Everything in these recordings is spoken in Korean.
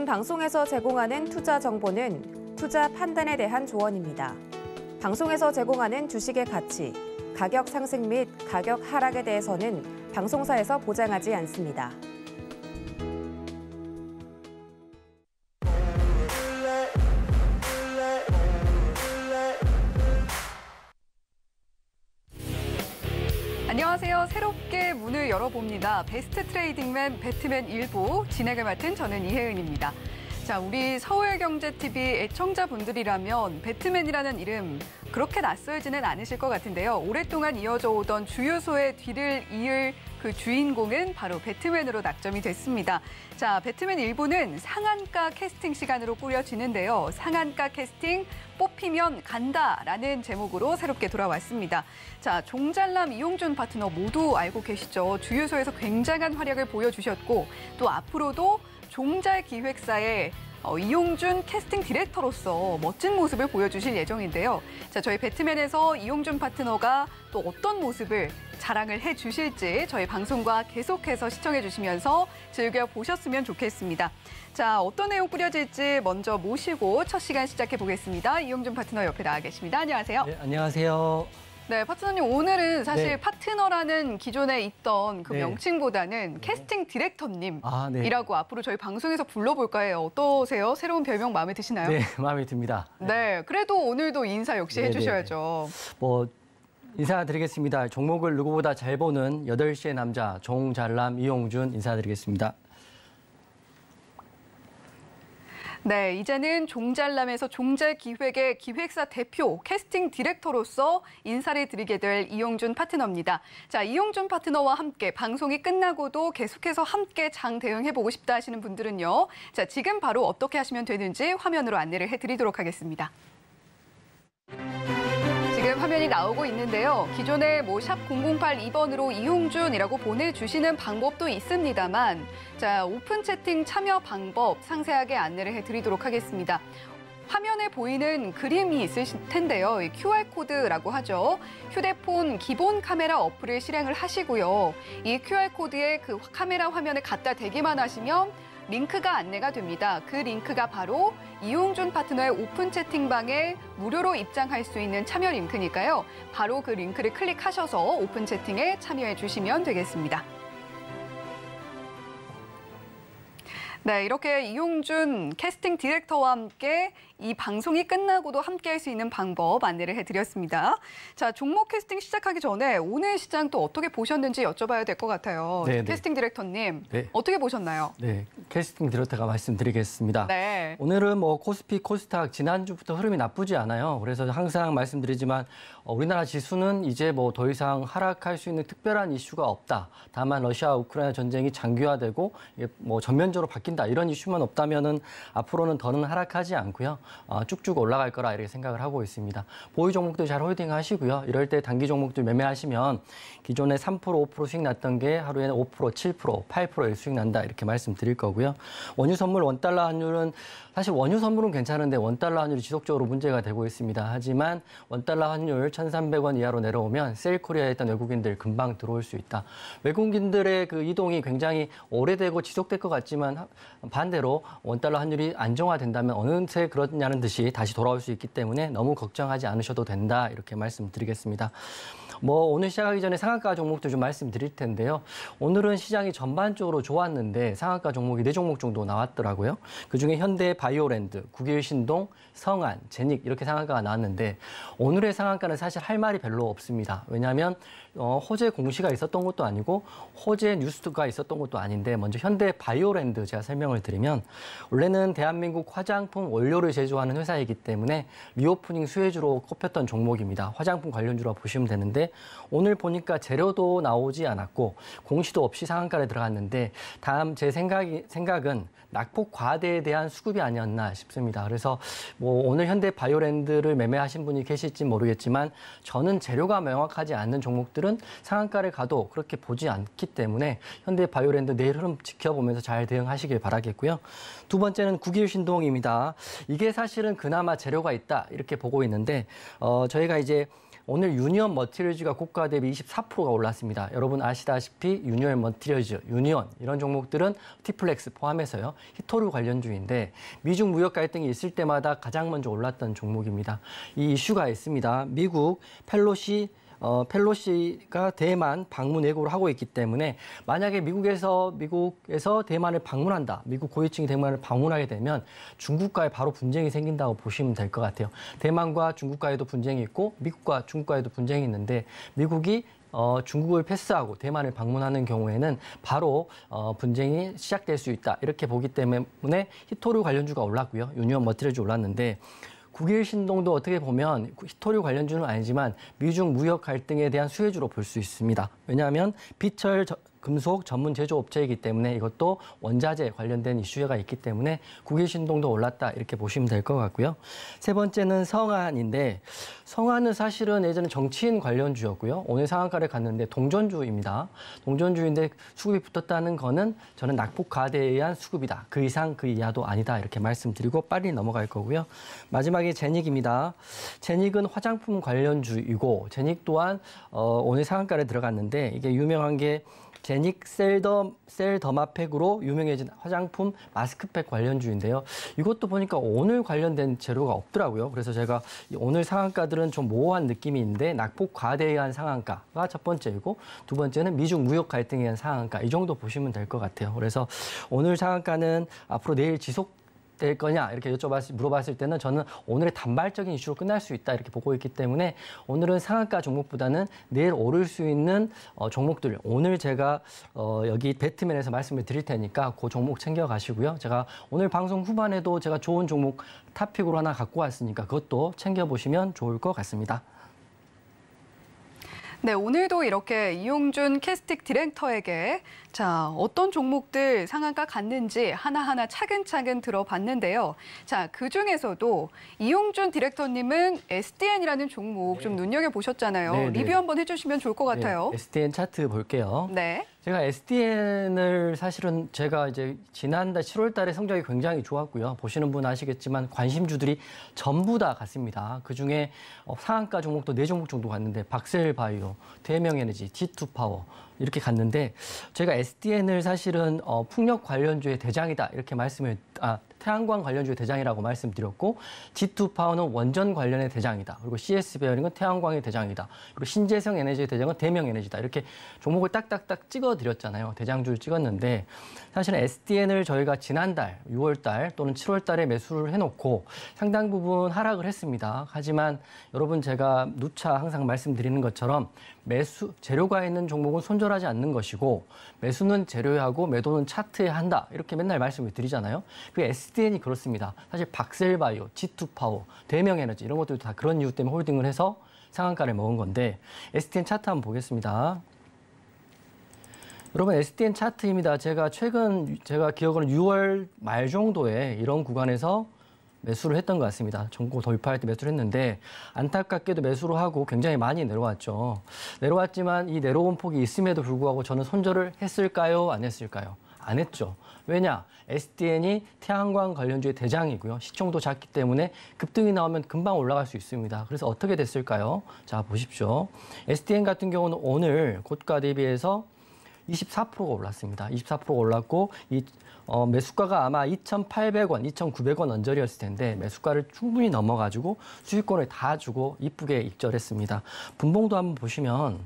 방송에서 제공하는 투자 정보는 투자 판단에 대한 조언입니다. 방송에서 제공하는 주식의 가치, 가격 상승 및 가격 하락에 대해서는 방송사에서 보장하지 않습니다. 안녕하세요. 새롭게 문을 열어봅니다. 베스트 트레이딩맨 배트맨 1부 진행을 맡은 저는 이혜은입니다. 자, 우리 서울경제TV 애청자분들이라면 배트맨이라는 이름 그렇게 낯설지는 않으실 것 같은데요. 오랫동안 이어져 오던 주유소의 뒤를 이을 그 주인공은 바로 배트맨으로 낙점이 됐습니다. 자, 배트맨 1부는 상한가 캐스팅 시간으로 꾸려지는데요. 상한가 캐스팅 뽑히면 간다라는 제목으로 새롭게 돌아왔습니다. 자, 종잘남 이용준 파트너 모두 알고 계시죠? 주유소에서 굉장한 활약을 보여주셨고 또 앞으로도 종잘 기획사의 이용준 캐스팅 디렉터로서 멋진 모습을 보여주실 예정인데요. 자, 저희 배트맨에서 이용준 파트너가 또 어떤 모습을 자랑을 해주실지 저희 방송과 계속해서 시청해주시면서 즐겨보셨으면 좋겠습니다. 자, 어떤 내용 꾸려질지 먼저 모시고 첫 시간 시작해보겠습니다. 이용준 파트너 옆에 나와 계십니다. 안녕하세요. 네, 안녕하세요. 네, 파트너님 오늘은 사실 네. 파트너라는 기존에 있던 그 네. 명칭보다는 캐스팅 디렉터님이라고 네. 앞으로 저희 방송에서 불러볼까 해요. 어떠세요? 새로운 별명 마음에 드시나요? 네, 마음에 듭니다. 네, 그래도 오늘도 인사 역시 해주셔야죠. 인사드리겠습니다. 종목을 누구보다 잘 보는 8시의 남자 종잘남 이용준 인사드리겠습니다. 네, 이제는 종잘남에서 종잘기획의 기획사 대표, 캐스팅 디렉터로서 인사를 드리게 될 이용준 파트너입니다. 자, 이용준 파트너와 함께 방송이 끝나고도 계속해서 함께 장 대응해보고 싶다 하시는 분들은요. 자, 지금 바로 어떻게 하시면 되는지 화면으로 안내를 해드리도록 하겠습니다. 지금 화면이 나오고 있는데요. 기존에 샵 0082번으로 이용준이라고 보내주시는 방법도 있습니다만 자, 오픈 채팅 참여 방법 상세하게 안내를 해드리도록 하겠습니다. 화면에 보이는 그림이 있으실 텐데요. QR코드라고 하죠. 휴대폰 기본 카메라 어플을 실행을 하시고요. 이 QR코드에 그 카메라 화면에 갖다 대기만 하시면 링크가 안내가 됩니다. 그 링크가 바로 이용준 파트너의 오픈 채팅방에 무료로 입장할 수 있는 참여 링크니까요. 바로 그 링크를 클릭하셔서 오픈 채팅에 참여해 주시면 되겠습니다. 네, 이렇게 이용준 캐스팅 디렉터와 함께 이 방송이 끝나고도 함께 할 수 있는 방법 안내를 해드렸습니다. 자, 종목 캐스팅 시작하기 전에 오늘 시장 또 어떻게 보셨는지 여쭤봐야 될 것 같아요. 네, 캐스팅 디렉터님, 네. 어떻게 보셨나요? 네, 캐스팅 디렉터가 말씀드리겠습니다. 네. 오늘은 코스피, 코스닥 지난주부터 흐름이 나쁘지 않아요. 그래서 항상 말씀드리지만 우리나라 지수는 이제 더 이상 하락할 수 있는 특별한 이슈가 없다. 다만 러시아 우크라이나 전쟁이 장기화되고 전면적으로 바뀐다. 이런 이슈만 없다면은 앞으로는 더는 하락하지 않고요. 쭉쭉 올라갈 거라 이렇게 생각을 하고 있습니다. 보유 종목도 잘 홀딩 하시고요. 이럴 때 단기 종목들 매매하시면 기존에 3%, 5% 수익 났던 게 하루에는 5%, 7%, 8%의 수익 난다 이렇게 말씀드릴 거고요. 원유 선물 원달러 환율은 사실 원유 선물은 괜찮은데 원달러 환율이 지속적으로 문제가 되고 있습니다. 하지만 원달러 환율 1,300원 이하로 내려오면 세일코리아에 있던 외국인들 금방 들어올 수 있다. 외국인들의 그 이동이 굉장히 오래되고 지속될 것 같지만 반대로 원달러 환율이 안정화된다면 어느새 그렇냐는 듯이 다시 돌아올 수 있기 때문에 너무 걱정하지 않으셔도 된다 이렇게 말씀드리겠습니다. 오늘 시작하기 전에 상한가 종목도 좀 말씀드릴 텐데요. 오늘은 시장이 전반적으로 좋았는데 상한가 종목이 4종목 정도 나왔더라고요. 그중에 현대 바이오랜드, 국일신동, 성안, 제닉 이렇게 상한가가 나왔는데 오늘의 상한가는 사실 할 말이 별로 없습니다. 왜냐하면 호재 공시가 있었던 것도 아니고 호재 뉴스가 있었던 것도 아닌데 먼저 현대 바이오랜드 제가 설명을 드리면 원래는 대한민국 화장품 원료를 제조하는 회사이기 때문에 리오프닝 수혜주로 꼽혔던 종목입니다. 화장품 관련주로 보시면 되는데 오늘 보니까 재료도 나오지 않았고 공시도 없이 상한가에 들어갔는데 다음 제 생각은 낙폭 과대에 대한 수급이 아니었나 싶습니다. 그래서 오늘 현대 바이오랜드를 매매하신 분이 계실지 모르겠지만 저는 재료가 명확하지 않는 종목들은 상한가를 가도 그렇게 보지 않기 때문에 현대 바이오랜드 내일 흐름 지켜보면서 잘 대응하시길 바라겠고요. 두 번째는 국일신동입니다. 이게 사실은 그나마 재료가 있다 이렇게 보고 있는데 저희가 이제 오늘 유니온 머티리얼즈가 고가 대비 24%가 올랐습니다. 여러분 아시다시피 유니온 머티리얼즈, 유니온 이런 종목들은 티플렉스 포함해서요. 히토류 관련주인데 미중 무역 갈등이 있을 때마다 가장 먼저 올랐던 종목입니다. 이 이슈가 있습니다. 미국 펠로시가 대만 방문 예고를 하고 있기 때문에 만약에 미국에서 대만을 방문한다. 미국 고위층이 대만을 방문하게 되면 중국과의 바로 분쟁이 생긴다고 보시면 될 것 같아요. 대만과 중국과에도 분쟁이 있고 미국과 중국과에도 분쟁이 있는데 미국이 중국을 패스하고 대만을 방문하는 경우에는 바로 분쟁이 시작될 수 있다. 이렇게 보기 때문에 히토류 관련주가 올랐고요. 유니온 머티리얼즈 올랐는데 9.1 신동도 어떻게 보면 히토류 관련주는 아니지만 미중 무역 갈등에 대한 수혜주로 볼 수 있습니다. 왜냐하면 비철 금속 전문 제조업체이기 때문에 이것도 원자재 관련된 이슈가 있기 때문에 9.1 신동도 올랐다 이렇게 보시면 될 것 같고요. 세 번째는 성한인데 성한은 사실은 예전에 정치인 관련주였고요. 오늘 상한가를 갔는데 동전주입니다. 동전주인데 수급이 붙었다는 거는 저는 낙폭 과대에 의한 수급이다. 그 이상 그 이하도 아니다 이렇게 말씀드리고 빨리 넘어갈 거고요. 마지막에 제닉입니다. 제닉은 화장품 관련주이고 제닉 또한 오늘 상한가를 들어갔는데 이게 유명한 게 제닉 셀더마팩으로 유명해진 화장품 마스크팩 관련주인데요. 이것도 보니까 오늘 관련된 재료가 없더라고요. 그래서 제가 오늘 상한가들은 좀 모호한 느낌이 있는데 낙폭 과대에 의한 상한가가 첫 번째이고 두 번째는 미중 무역 갈등에 의한 상한가 이 정도 보시면 될 것 같아요. 그래서 오늘 상한가는 앞으로 내일 될 거냐 이렇게 물어봤을 때는 저는 오늘의 단발적인 이슈로 끝날 수 있다 이렇게 보고 있기 때문에 오늘은 상한가 종목보다는 내일 오를 수 있는 종목들 오늘 제가 여기 배트맨에서 말씀을 드릴 테니까 그 종목 챙겨가시고요. 제가 오늘 방송 후반에도 제가 좋은 종목 탑픽으로 하나 갖고 왔으니까 그것도 챙겨보시면 좋을 것 같습니다. 네, 오늘도 이렇게 이용준 캐스팅 디렉터에게 어떤 종목들 상한가 갔는지 하나하나 차근차근 들어봤는데요. 자, 그중에서도 이용준 디렉터님은 SDN이라는 종목 좀 눈여겨보셨잖아요. 네, 네. 리뷰 한번 해주시면 좋을 것 같아요. 네, SDN 차트 볼게요. 네. 제가 SDN을 사실은 제가 이제 지난달 7월 달에 성적이 굉장히 좋았고요. 보시는 분 아시겠지만 관심주들이 전부 다 갔습니다. 그중에 상한가 종목도 4종목 정도 갔는데 박셀바이오, 대명에너지, G2파워 이렇게 갔는데 제가 SDN을 사실은 풍력 관련주의 대장이다 이렇게 태양광 관련주의 대장이라고 말씀드렸고 G2파워는 원전 관련의 대장이다. 그리고 CS베어링은 태양광의 대장이다. 그리고 신재생 에너지의 대장은 대명에너지다. 이렇게 종목을 딱딱딱 찍어드렸잖아요. 대장주를 찍었는데 사실은 SDN을 저희가 지난달 6월 달 또는 7월 달에 매수를 해놓고 상당 부분 하락을 했습니다. 하지만 여러분 제가 누차 항상 말씀드리는 것처럼 재료가 있는 종목은 손절하지 않는 것이고 매수는 재료에 하고 매도는 차트에 한다. 이렇게 맨날 말씀을 드리잖아요. 그 SDN이 그렇습니다. 사실 박셀바이오, G2파워, 대명에너지 이런 것들도 다 그런 이유 때문에 홀딩을 해서 상한가를 먹은 건데 SDN 차트 한번 보겠습니다. 여러분 SDN 차트입니다. 제가 기억으로는 6월 말 정도에 이런 구간에서 매수를 했던 것 같습니다. 전고 돌파할 때 매수를 했는데 안타깝게도 매수를 하고 굉장히 많이 내려왔죠. 내려왔지만 이 내려온 폭이 있음에도 불구하고 저는 손절을 했을까요? 안 했을까요? 안 했죠. 왜냐? SDN이 태양광 관련주의 대장이고요. 시총도 작기 때문에 급등이 나오면 금방 올라갈 수 있습니다. 그래서 어떻게 됐을까요? 자, 보십시오. SDN 같은 경우는 오늘 고가 대비해서 24%가 올랐습니다. 24%가 올랐고 매수가가 아마 2,800원, 2,900원 언저리였을 텐데 매수가를 충분히 넘어가지고 수익권을 다 주고 이쁘게 입절했습니다. 분봉도 한번 보시면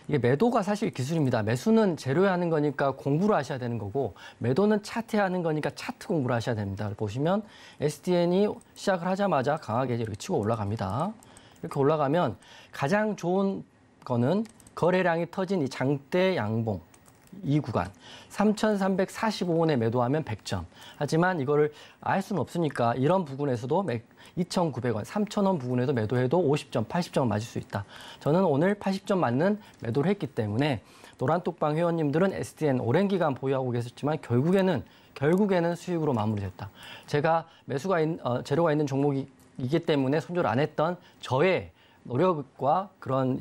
이게 매도가 사실 기술입니다. 매수는 재료에 하는 거니까 공부를 하셔야 되는 거고 매도는 차트에 하는 거니까 차트 공부를 하셔야 됩니다. 보시면 SDN이 시작을 하자마자 강하게 이렇게 치고 올라갑니다. 이렇게 올라가면 가장 좋은 거는 거래량이 터진 이 장대 양봉 이 구간 3,345원에 매도하면 100점. 하지만 이거를 알 수는 없으니까 이런 부분에서도 2,900원, 3,000원 부분에도 매도해도 50점, 80점 맞을 수 있다. 저는 오늘 80점 맞는 매도를 했기 때문에 노란톡방 회원님들은 SDN 오랜 기간 보유하고 계셨지만 결국에는 수익으로 마무리됐다. 제가 재료가 있는 종목이기 때문에 손절 안 했던 저의 노력과 그런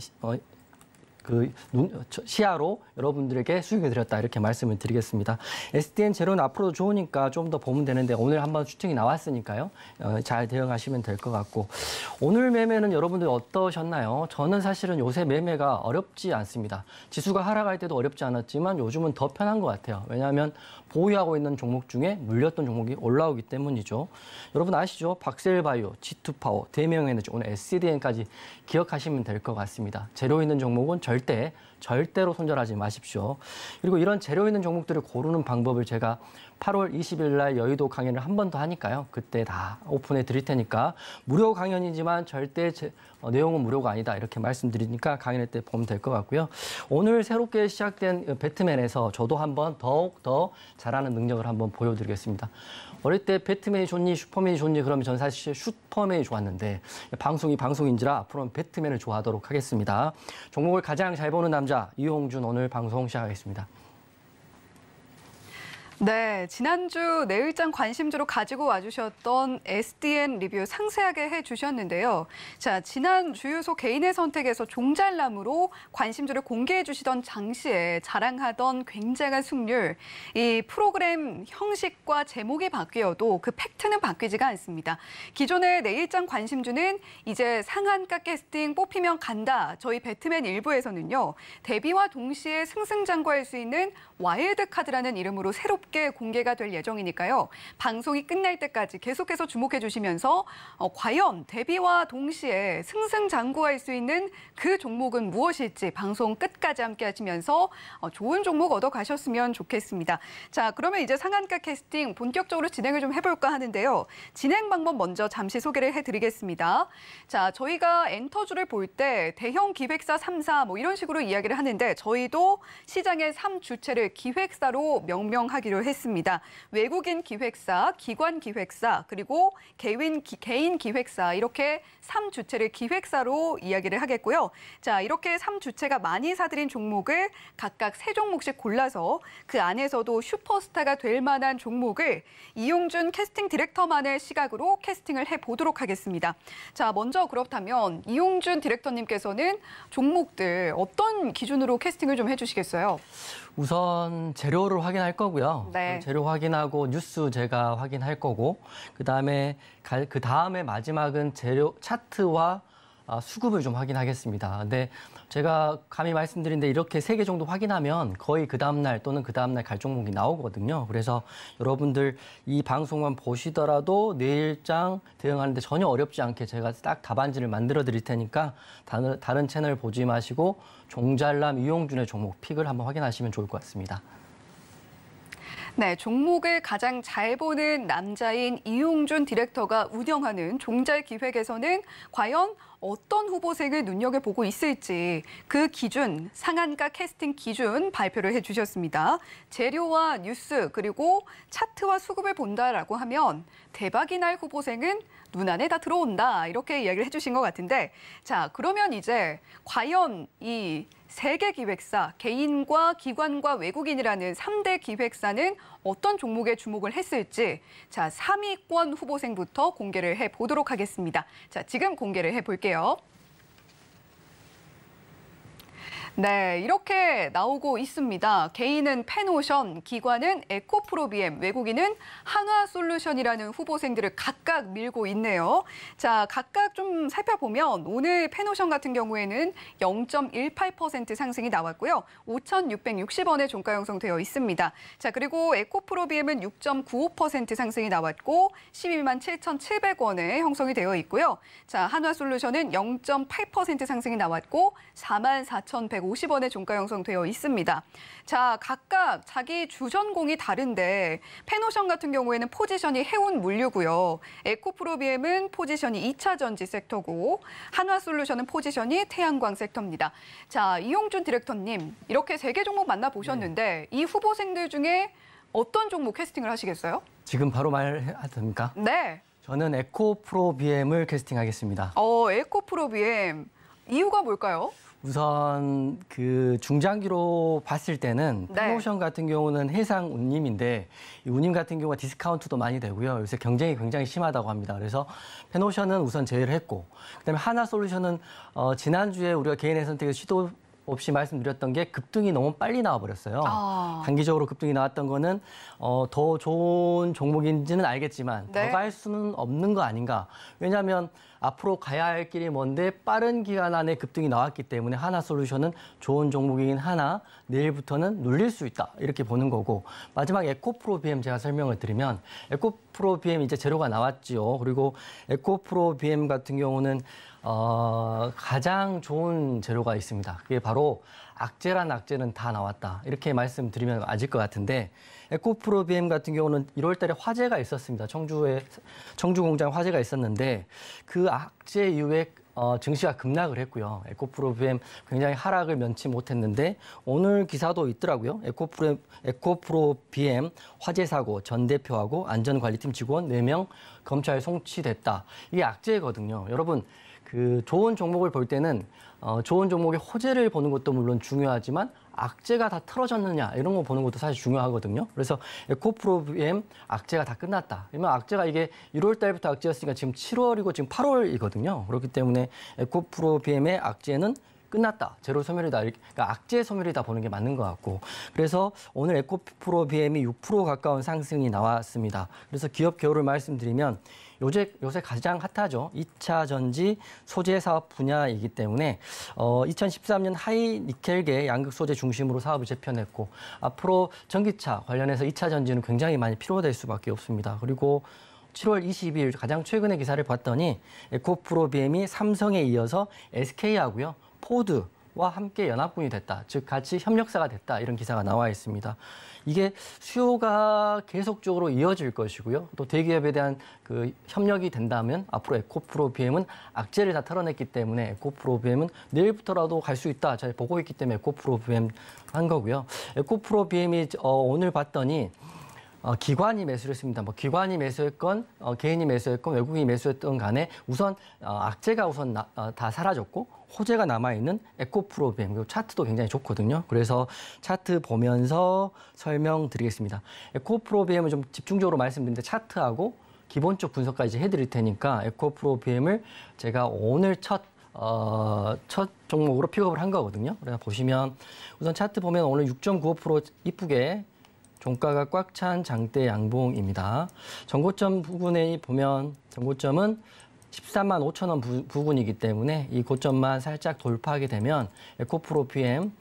시야로 여러분들에게 수익해드렸다 이렇게 말씀을 드리겠습니다. SDN 재료는 앞으로도 좋으니까 좀 더 보면 되는데 오늘 한번 슈팅이 나왔으니까요. 잘 대응하시면 될 것 같고 오늘 매매는 여러분들 어떠셨나요? 저는 사실은 요새 매매가 어렵지 않습니다. 지수가 하락할 때도 어렵지 않았지만 요즘은 더 편한 것 같아요. 왜냐하면 보유하고 있는 종목 중에 물렸던 종목이 올라오기 때문이죠. 여러분 아시죠? 박셀바이오, G2파워, 대명에너지, 오늘 SDN까지 기억하시면 될 것 같습니다. 재료 있는 종목은 절대로 손절하지 마십시오. 그리고 이런 재료 있는 종목들을 고르는 방법을 제가 8월 20일 날 여의도 강연을 한 번 더 하니까요. 그때 다 오픈해 드릴 테니까 무료 강연이지만 절대 내용은 무료가 아니다 이렇게 말씀드리니까 강연회 때 보면 될 것 같고요. 오늘 새롭게 시작된 배트맨에서 저도 한번 더욱 더 잘하는 능력을 한번 보여드리겠습니다. 어릴 때 배트맨이 좋니 슈퍼맨이 좋니 그러면 전 사실 슈퍼맨이 좋았는데 방송이 방송인지라 앞으로는 배트맨을 좋아하도록 하겠습니다. 종목을 가장 잘 보는 남자 이용준 오늘 방송 시작하겠습니다. 네, 지난주 내일장 관심주로 가지고 와주셨던 SDN 리뷰 상세하게 해주셨는데요. 자, 지난 주유소 개인의 선택에서 종잘남으로 관심주를 공개해 주시던 당시에 자랑하던 굉장한 승률, 이 프로그램 형식과 제목이 바뀌어도 그 팩트는 바뀌지가 않습니다. 기존의 내일장 관심주는 이제 상한가 캐스팅 뽑히면 간다. 저희 배트맨 일부에서는요, 데뷔와 동시에 승승장구할 수 있는 와일드 카드라는 이름으로 새롭게 공개가 될 예정이니까요. 방송이 끝날 때까지 계속해서 주목해 주시면서 과연 데뷔와 동시에 승승장구할 수 있는 그 종목은 무엇일지 방송 끝까지 함께 하시면서 좋은 종목 얻어 가셨으면 좋겠습니다. 자, 그러면 이제 상한가 캐스팅 본격적으로 진행을 좀 해볼까 하는데요. 진행 방법 먼저 잠시 소개를 해드리겠습니다. 자, 저희가 엔터주를 볼 때 대형 기획사 3사 뭐 이런 식으로 이야기를 하는데 저희도 시장의 3주체를 기획사로 명명하기로 했습니다. 외국인 기획사, 기관 기획사, 그리고 개인 기획사 이렇게 3주체를 기획사로 이야기를 하겠고요. 자, 이렇게 3주체가 많이 사들인 종목을 각각 3종목씩 골라서 그 안에서도 슈퍼스타가 될 만한 종목을 이용준 캐스팅 디렉터만의 시각으로 캐스팅을 해보도록 하겠습니다. 자, 먼저 그렇다면 이용준 디렉터님께서는 종목들 어떤 기준으로 캐스팅을 좀 해주시겠어요? 우선 재료를 확인할 거고요. 네. 재료 확인하고 뉴스 제가 확인할 거고 그다음에 마지막은 재료 차트와 수급을 좀 확인하겠습니다. 근데 제가 감히 말씀드린데 이렇게 3개 정도 확인하면 거의 그 다음날 또는 그 다음날 갈 종목이 나오거든요. 그래서 여러분들 이 방송만 보시더라도 내일장 대응하는데 전혀 어렵지 않게 제가 딱 답안지를 만들어 드릴 테니까 다른 채널 보지 마시고 종잘남 이용준의 종목 픽을 한번 확인하시면 좋을 것 같습니다. 네, 종목을 가장 잘 보는 남자인 이용준 디렉터가 운영하는 종잘기획에서는 과연 어떤 후보색을 눈여겨보고 있을지 그 기준, 상한가 캐스팅 기준 발표를 해주셨습니다. 재료와 뉴스 그리고 차트와 수급을 본다라고 하면 대박이 날 후보생은 눈안에 다 들어온다 이렇게 이야기를 해주신 것 같은데 자, 그러면 이제 과연 이 3개 기획사, 개인과 기관과 외국인이라는 3대 기획사는 어떤 종목에 주목을 했을지 자, 3위권 후보생부터 공개를 해보도록 하겠습니다. 자, 지금 공개를 해볼게요. 네, 이렇게 나오고 있습니다. 개인은 펜오션, 기관은 에코프로비엠, 외국인은 한화솔루션이라는 후보생들을 각각 밀고 있네요. 자, 각각 좀 살펴보면 오늘 펜오션 같은 경우에는 0.18% 상승이 나왔고요. 5,660원에 종가 형성되어 있습니다. 자, 그리고 에코프로비엠은 6.95% 상승이 나왔고 11만 7,700원에 형성이 되어 있고요. 자, 한화솔루션은 0.8% 상승이 나왔고 44,150원에 종가 형성되어 있습니다. 자, 각각 자기 주전공이 다른데 펜오션 같은 경우에는 포지션이 해운 물류고요. 에코프로비엠은 포지션이 2차 전지 섹터고 한화솔루션은 포지션이 태양광 섹터입니다. 자, 이용준 디렉터님, 이렇게 3개 종목 만나보셨는데 이 후보생들 중에 어떤 종목 캐스팅을 하시겠어요? 지금 바로 말해도 됩니까? 네. 저는 에코프로비엠을 캐스팅하겠습니다. 에코프로비엠. 이유가 뭘까요? 우선 그 중장기로 봤을 때는 네. 펜오션 같은 경우는 해상 운임인데 이 운임 같은 경우가 디스카운트도 많이 되고요. 요새 경쟁이 굉장히 심하다고 합니다. 그래서 펜오션은 우선 제외를 했고 그다음에 하나솔루션은 지난주에 우리가 개인의 선택에서 없이 말씀드렸던 게 급등이 너무 빨리 나와버렸어요. 단기적으로 급등이 나왔던 거는 더 좋은 종목인지는 알겠지만 네. 더 갈 수는 없는 거 아닌가. 왜냐하면 앞으로 가야 할 길이 먼데 빠른 기간 안에 급등이 나왔기 때문에 하나솔루션은 좋은 종목이긴 하나 내일부터는 눌릴 수 있다. 이렇게 보는 거고 마지막 에코프로 BM 제가 설명을 드리면 에코프로 BM 이제 재료가 나왔지요. 그리고 에코프로 BM 같은 경우는 가장 좋은 재료가 있습니다. 그게 바로 악재란 악재는 다 나왔다. 이렇게 말씀드리면 아실 것 같은데 에코프로 BM 같은 경우는 1월 달에 화재가 있었습니다. 청주 공장 화재가 있었는데 그 악재 이후에 증시가 급락을 했고요. 에코프로 BM 굉장히 하락을 면치 못했는데 오늘 기사도 있더라고요. 에코프로 BM 화재 사고 전 대표하고 안전관리팀 직원 4명 검찰 송치됐다. 이게 악재거든요. 여러분 그 좋은 종목을 볼 때는 좋은 종목의 호재를 보는 것도 물론 중요하지만 악재가 다 틀어졌느냐 이런 거 보는 것도 사실 중요하거든요. 그래서 에코프로 BM 악재가 다 끝났다. 그러면 악재가 이게 1월 달부터 악재였으니까 지금 7월이고 지금 8월이거든요. 그렇기 때문에 에코프로 BM의 악재는 끝났다. 제로 소멸이다. 그러니까 악재 소멸이다 보는 게 맞는 것 같고. 그래서 오늘 에코프로 BM이 6% 가까운 상승이 나왔습니다. 그래서 기업 개요를 말씀드리면 요새 가장 핫하죠. 2차 전지 소재 사업 분야이기 때문에 2013년 하이 니켈계 양극 소재 중심으로 사업을 재편했고 앞으로 전기차 관련해서 2차 전지는 굉장히 많이 필요될 수밖에 없습니다. 그리고 7월 22일 가장 최근의 기사를 봤더니 에코프로 BM이 삼성에 이어서 SK하고요. 포드와 함께 연합군이 됐다. 즉 같이 협력사가 됐다. 이런 기사가 나와 있습니다. 이게 수요가 계속적으로 이어질 것이고요. 또 대기업에 대한 그 협력이 된다면 앞으로 에코프로 BM은 악재를 다 털어냈기 때문에 에코프로 BM은 내일부터라도 갈 수 있다. 잘 보고 있기 때문에 에코프로 BM 한 거고요. 에코프로 BM이 오늘 봤더니 기관이 매수를 했습니다. 뭐 기관이 매수했건 개인이 매수했건 외국인이 매수했던 간에 우선 악재가 우선 다 사라졌고 호재가 남아있는 에코프로 BM 그리고 차트도 굉장히 좋거든요. 그래서 차트 보면서 설명드리겠습니다. 에코프로 BM을 좀 집중적으로 말씀드리는데 차트하고 기본적 분석까지 해드릴 테니까 에코프로 BM을 제가 오늘 첫 종목으로 픽업을 한 거거든요. 그래서 보시면 우선 차트 보면 오늘 6.95% 이쁘게 종가가 꽉 찬 장대 양봉입니다. 전고점 부근에 보면 전고점은 13만 5천 원 부근이기 때문에 이 고점만 살짝 돌파하게 되면 에코프로 BM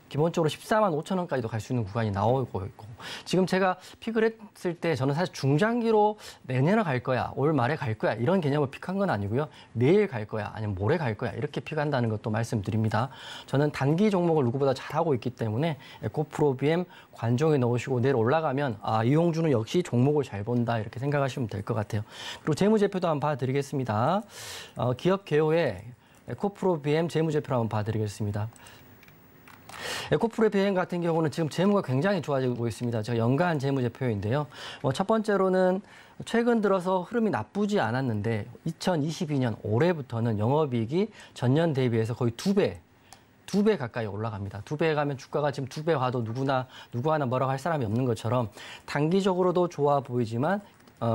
기본적으로 14만 5천 원까지도 갈 수 있는 구간이 나오고 있고 지금 제가 픽을 했을 때 저는 사실 중장기로 내년에 갈 거야, 올 말에 갈 거야 이런 개념을 픽한 건 아니고요. 내일 갈 거야, 아니면 모레 갈 거야 이렇게 픽한다는 것도 말씀드립니다. 저는 단기 종목을 누구보다 잘하고 있기 때문에 에코프로 BM 관종에 넣으시고 내일 올라가면 이용주는 역시 종목을 잘 본다 이렇게 생각하시면 될 것 같아요. 그리고 재무제표도 한번 봐드리겠습니다. 기업 개요에 에코프로 BM 재무제표를 한번 봐드리겠습니다. 에코프로 BM 같은 경우는 지금 재무가 굉장히 좋아지고 있습니다. 저 연간 재무제표인데요. 첫 번째로는 최근 들어서 흐름이 나쁘지 않았는데 2022년 올해부터는 영업이익이 전년 대비해서 거의 2배 가까이 올라갑니다. 2배 가면 주가가 지금 2배 와도 누구 하나 뭐라고 할 사람이 없는 것처럼 단기적으로도 좋아 보이지만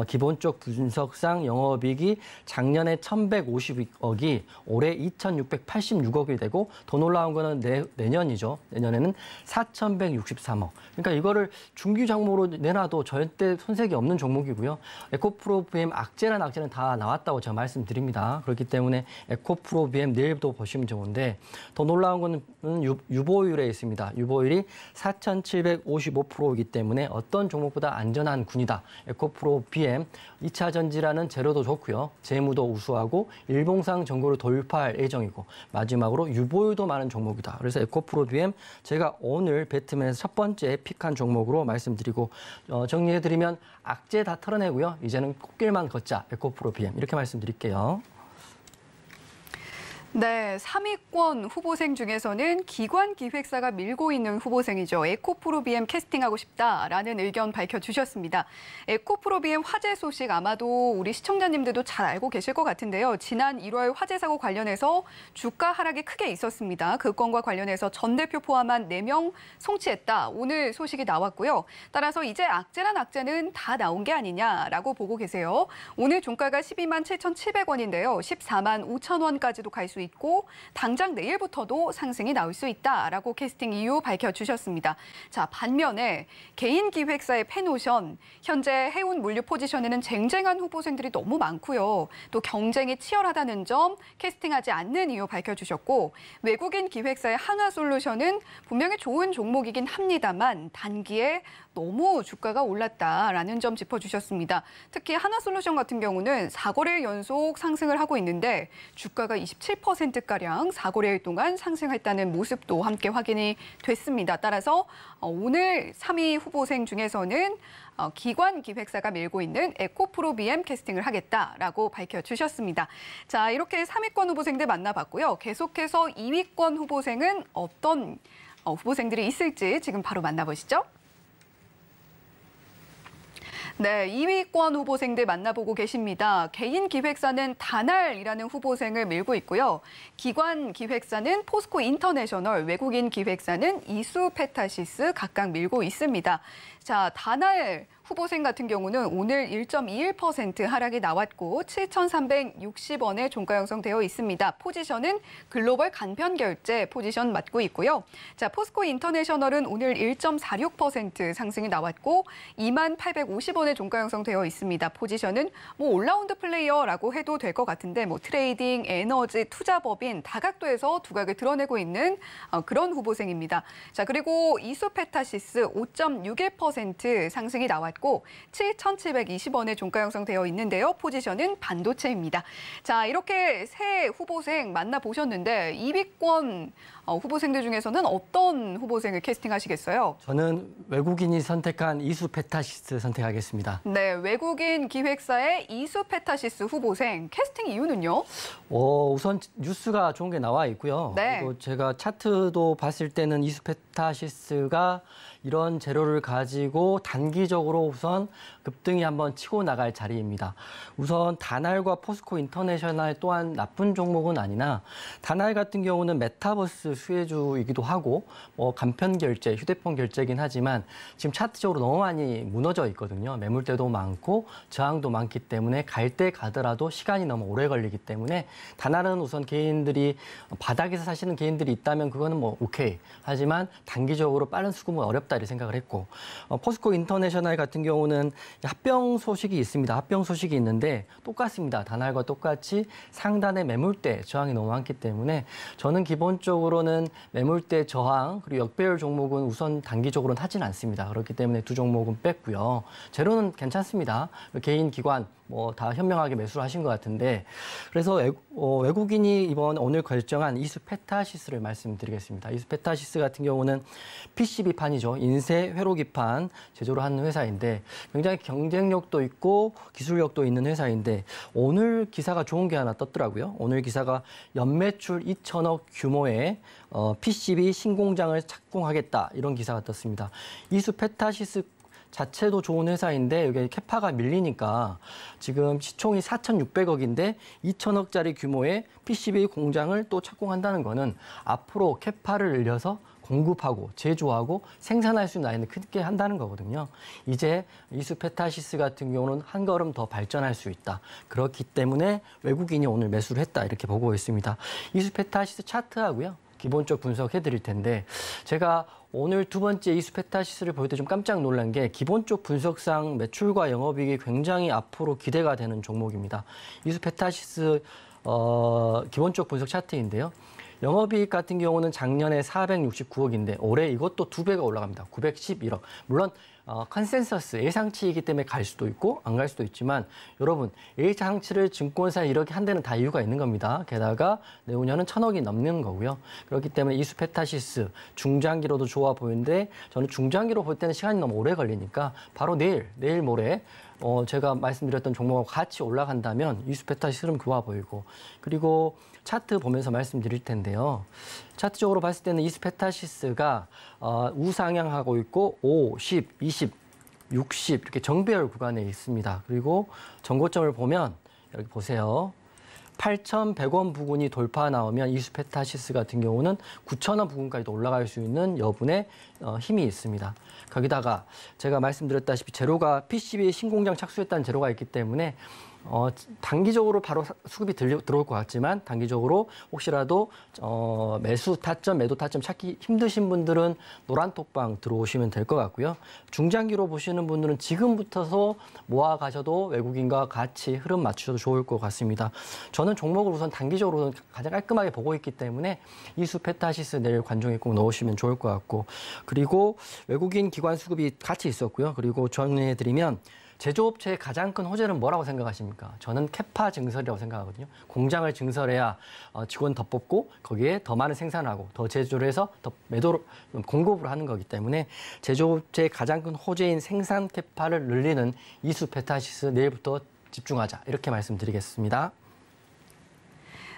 기본적 분석상 영업이익이 작년에 1,150억이 올해 2,686억이 되고 더 놀라운 거는 내년이죠. 내년에는 4,163억. 그러니까 이거를 중기 종목으로 내놔도 절대 손색이 없는 종목이고요. 에코프로 BM 악재란 악재는 다 나왔다고 제가 말씀드립니다. 그렇기 때문에 에코프로 BM 내일도 보시면 좋은데 더 놀라운 거는 유보율에 있습니다. 유보율이 4,755%이기 때문에 어떤 종목보다 안전한 군이다. 에코프로 BM 2차 전지라는 재료도 좋고요. 재무도 우수하고 일봉상 정고를 돌파할 예정이고 마지막으로 유보율도 많은 종목이다. 그래서 에코프로 BM 제가 오늘 배트맨에서 첫 번째 픽한 종목으로 말씀드리고 정리해드리면 악재 다 털어내고요. 이제는 꽃길만 걷자 에코프로 BM 이렇게 말씀드릴게요. 네, 3위권 후보생 중에서는 기관 기획사가 밀고 있는 후보생이죠. 에코프로 BM 캐스팅하고 싶다라는 의견 밝혀주셨습니다. 에코프로 BM 화재 소식 아마도 우리 시청자님들도 잘 알고 계실 것 같은데요. 지난 1월 화재 사고 관련해서 주가 하락이 크게 있었습니다. 그 건과 관련해서 전 대표 포함한 4명 송치했다. 오늘 소식이 나왔고요. 따라서 이제 악재란 악재는 다 나온 게 아니냐라고 보고 계세요. 오늘 종가가 12만 7,700원인데요. 14만 5천 원까지도 갈 수 있고 당장 내일부터도 상승이 나올 수 있다라고 캐스팅 이유 밝혀주셨습니다. 자, 반면에 개인 기획사의 페노션, 현재 해운 물류 포지션에는 쟁쟁한 후보생들이 너무 많고요. 또 경쟁이 치열하다는 점 캐스팅하지 않는 이유 밝혀주셨고, 외국인 기획사의 한화솔루션은 분명히 좋은 종목이긴 합니다만 단기에 너무 주가가 올랐다라는 점 짚어주셨습니다. 특히 한화솔루션 같은 경우는 4거래일 연속 상승을 하고 있는데 주가가 27%가량 4거래일 동안 상승했다는 모습도 함께 확인이 됐습니다. 따라서 오늘 3위 후보생 중에서는 기관 기획사가 밀고 있는 에코프로비엠 캐스팅을 하겠다라고 밝혀주셨습니다. 자, 이렇게 3위권 후보생들 만나봤고요. 계속해서 2위권 후보생은 어떤 후보생들이 있을지 지금 바로 만나보시죠. 네, 2위권 후보생들 만나보고 계십니다. 개인 기획사는 다날이라는 후보생을 밀고 있고요. 기관 기획사는 포스코 인터내셔널, 외국인 기획사는 이수페타시스 각각 밀고 있습니다. 자, 다날 후보생 같은 경우는 오늘 1.21% 하락이 나왔고 7,360원에 종가 형성되어 있습니다. 포지션은 글로벌 간편 결제 포지션 맡고 있고요. 자, 포스코 인터내셔널은 오늘 1.46% 상승이 나왔고 2850원에 종가 형성되어 있습니다. 포지션은 올라운드 플레이어라고 해도 될 것 같은데 트레이딩, 에너지, 투자법인 다각도에서 두각을 드러내고 있는 그런 후보생입니다. 자, 그리고 이수페타시스 5.61% 상승이 나왔고 7,720원에 종가 형성되어 있는데요. 포지션은 반도체입니다. 자, 이렇게 세 후보생 만나보셨는데 2위권 후보생들 중에서는 어떤 후보생을 캐스팅하시겠어요? 저는 외국인이 선택한 이수페타시스 선택하겠습니다. 네, 외국인 기획사의 이수페타시스 후보생 캐스팅 이유는요? 우선 뉴스가 좋은 게 나와 있고요. 네. 그리고 제가 차트도 봤을 때는 이수페타시스가 이런 재료를 가지고 단기적으로 우선 급등이 한번 치고 나갈 자리입니다. 우선 다날과 포스코 인터내셔널 또한 나쁜 종목은 아니나 다날 같은 경우는 메타버스 수혜주이기도 하고 간편 결제, 휴대폰 결제긴 하지만 지금 차트적으로 너무 많이 무너져 있거든요. 매물대도 많고 저항도 많기 때문에 갈 때 가더라도 시간이 너무 오래 걸리기 때문에 다날은 우선 개인들이 바닥에서 사시는 개인들이 있다면 그거는 오케이. 하지만 단기적으로 빠른 수급은 어렵다 이렇게 생각을 했고 포스코 인터내셔널 같은 경우는 합병 소식이 있습니다. 합병 소식이 있는데 똑같습니다. 다날과 똑같이 상단의 매물대 저항이 너무 많기 때문에 저는 기본적으로는 매물대 저항 그리고 역배열 종목은 우선 단기적으로는 하진 않습니다. 그렇기 때문에 두 종목은 뺐고요. 재료는 괜찮습니다. 개인 기관 다 현명하게 매수를 하신 것 같은데 그래서 외국인이 오늘 결정한 이수페타시스를 말씀드리겠습니다. 이수페타시스 같은 경우는 PCB판이죠. 인쇄 회로기판 제조를 하는 회사인데 굉장히 경쟁력도 있고 기술력도 있는 회사인데 오늘 기사가 좋은 게 하나 떴더라고요. 오늘 기사가 연매출 2천억 규모의 PCB 신공장을 착공하겠다 이런 기사가 떴습니다. 이수페타시스 자체도 좋은 회사인데 여기 캐파가 밀리니까 지금 시총이 4,600억인데 2천억짜리 규모의 PCB 공장을 또 착공한다는 거는 앞으로 캐파를 늘려서 공급하고 제조하고 생산할 수 있는 라인을 크게 한다는 거거든요. 이제 이수페타시스 같은 경우는 한 걸음 더 발전할 수 있다. 그렇기 때문에 외국인이 오늘 매수를 했다 이렇게 보고 있습니다. 이수페타시스 차트하고요. 기본적 분석해 드릴 텐데 제가 오늘 두 번째 이수페타시스를 볼 때 좀 깜짝 놀란 게 기본적 분석상 매출과 영업이익이 굉장히 앞으로 기대가 되는 종목입니다. 이수페타시스 기본적 분석 차트인데요. 영업이익 같은 경우는 작년에 469억인데 올해 이것도 2배가 올라갑니다. 911억. 물론 컨센서스 예상치이기 때문에 갈 수도 있고 안 갈 수도 있지만 여러분 예상치를 증권사에 이렇게 한 데는 다 이유가 있는 겁니다. 게다가 내후년은 1,000억이 넘는 거고요. 그렇기 때문에 이수페타시스 중장기로도 좋아 보이는데 저는 중장기로 볼 때는 시간이 너무 오래 걸리니까 바로 내일 모레 제가 말씀드렸던 종목하고 같이 올라간다면 이수페타시스는 좋아 보이고 그리고 차트 보면서 말씀드릴 텐데요. 차트적으로 봤을 때는 이수페타시스가 우상향하고 있고 5, 10, 20, 60 이렇게 정배열 구간에 있습니다. 그리고 전고점을 보면 여기 보세요. 8,100원 부근이 돌파 나오면 이수페타시스 같은 경우는 9,000원 부근까지도 올라갈 수 있는 여분의 힘이 있습니다. 거기다가 제가 말씀드렸다시피 재료가 PCB 신공장 착수했다는 재료가 있기 때문에 단기적으로 바로 수급이 들어올 것 같지만 단기적으로 혹시라도 매수 타점, 매도 타점 찾기 힘드신 분들은 노란톡방 들어오시면 될 것 같고요. 중장기로 보시는 분들은 지금부터서 모아 가셔도 외국인과 같이 흐름 맞추셔도 좋을 것 같습니다. 저는 종목을 우선 단기적으로 가장 깔끔하게 보고 있기 때문에 이수 페타시스 내일 관종에 꼭 넣으시면 좋을 것 같고, 그리고 외국인 기관 수급이 같이 있었고요. 그리고 정리해드리면 제조업체의 가장 큰 호재는 뭐라고 생각하십니까? 저는 캐파 증설이라고 생각하거든요. 공장을 증설해야 직원 더 뽑고 거기에 더 많은 생산을 하고 더 제조를 해서 더 공급을 하는 거기 때문에 제조업체의 가장 큰 호재인 생산 캐파를 늘리는 이수 페타시스 내일부터 집중하자, 이렇게 말씀드리겠습니다.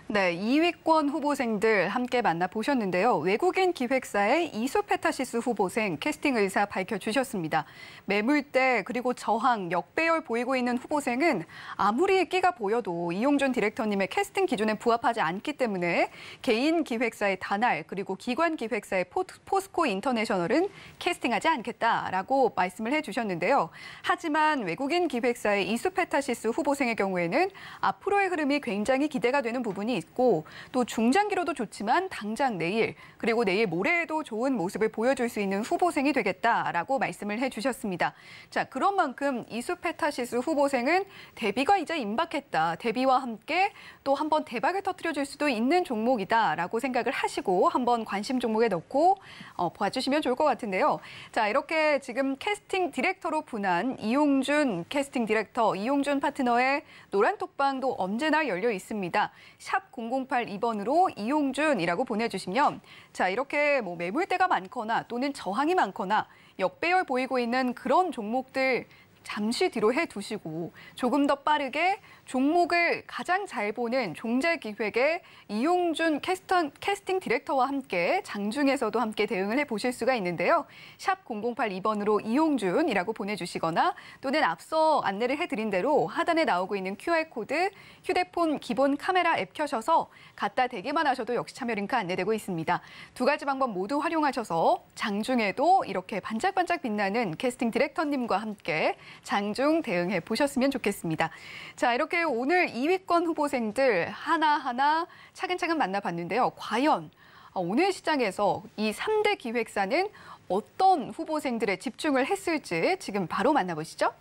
네, 2위권 후보생들 함께 만나보셨는데요. 외국인 기획사의 이수 페타시스 후보생 캐스팅 의사 밝혀주셨습니다. 매물대 그리고 저항, 역배열 보이고 있는 후보생은 아무리 끼가 보여도 이용준 디렉터님의 캐스팅 기준에 부합하지 않기 때문에 개인 기획사의 다날 그리고 기관 기획사의 포스코 인터내셔널은 캐스팅하지 않겠다라고 말씀을 해주셨는데요. 하지만 외국인 기획사의 이수 페타시스 후보생의 경우에는 앞으로의 흐름이 굉장히 기대가 되는 부분이 있고 또 중장기로도 좋지만 당장 내일 그리고 내일 모레에도 좋은 모습을 보여줄 수 있는 후보생이 되겠다라고 말씀을 해주셨습니다. 자, 그런 만큼 이수 페타시스 후보생은 대비가 이제 임박했다. 대비와 함께 또 한번 대박을 터뜨려줄 수도 있는 종목이다라고 생각을 하시고 한번 관심 종목에 넣고 봐주시면 좋을 것 같은데요. 자, 이렇게 지금 캐스팅 디렉터로 분한 이용준 캐스팅 디렉터, 이용준 파트너의 노란톡방도 언제나 열려 있습니다. 샵 0082번으로 이용준이라고 보내주시면 자, 이렇게 뭐 매물대가 많거나 또는 저항이 많거나 역배열 보이고 있는 그런 종목들 잠시 뒤로 해두시고 조금 더 빠르게 종목을 가장 잘 보는 종잘기획의 이용준 캐스팅 디렉터와 함께 장중에서도 함께 대응을 해보실 수가 있는데요. 샵 0082번으로 이용준이라고 보내주시거나 또는 앞서 안내를 해드린 대로 하단에 나오고 있는 QR코드 휴대폰 기본 카메라 앱 켜셔서 갖다 대기만 하셔도 역시 참여 링크 안내되고 있습니다. 두 가지 방법 모두 활용하셔서 장중에도 이렇게 반짝반짝 빛나는 캐스팅 디렉터님과 함께 장중 대응해 보셨으면 좋겠습니다. 자, 이렇게 오늘 2위권 후보생들 하나하나 차근차근 만나봤는데요. 과연 오늘 시장에서 이 3대 기획사는 어떤 후보생들에 집중을 했을지 지금 바로 만나보시죠.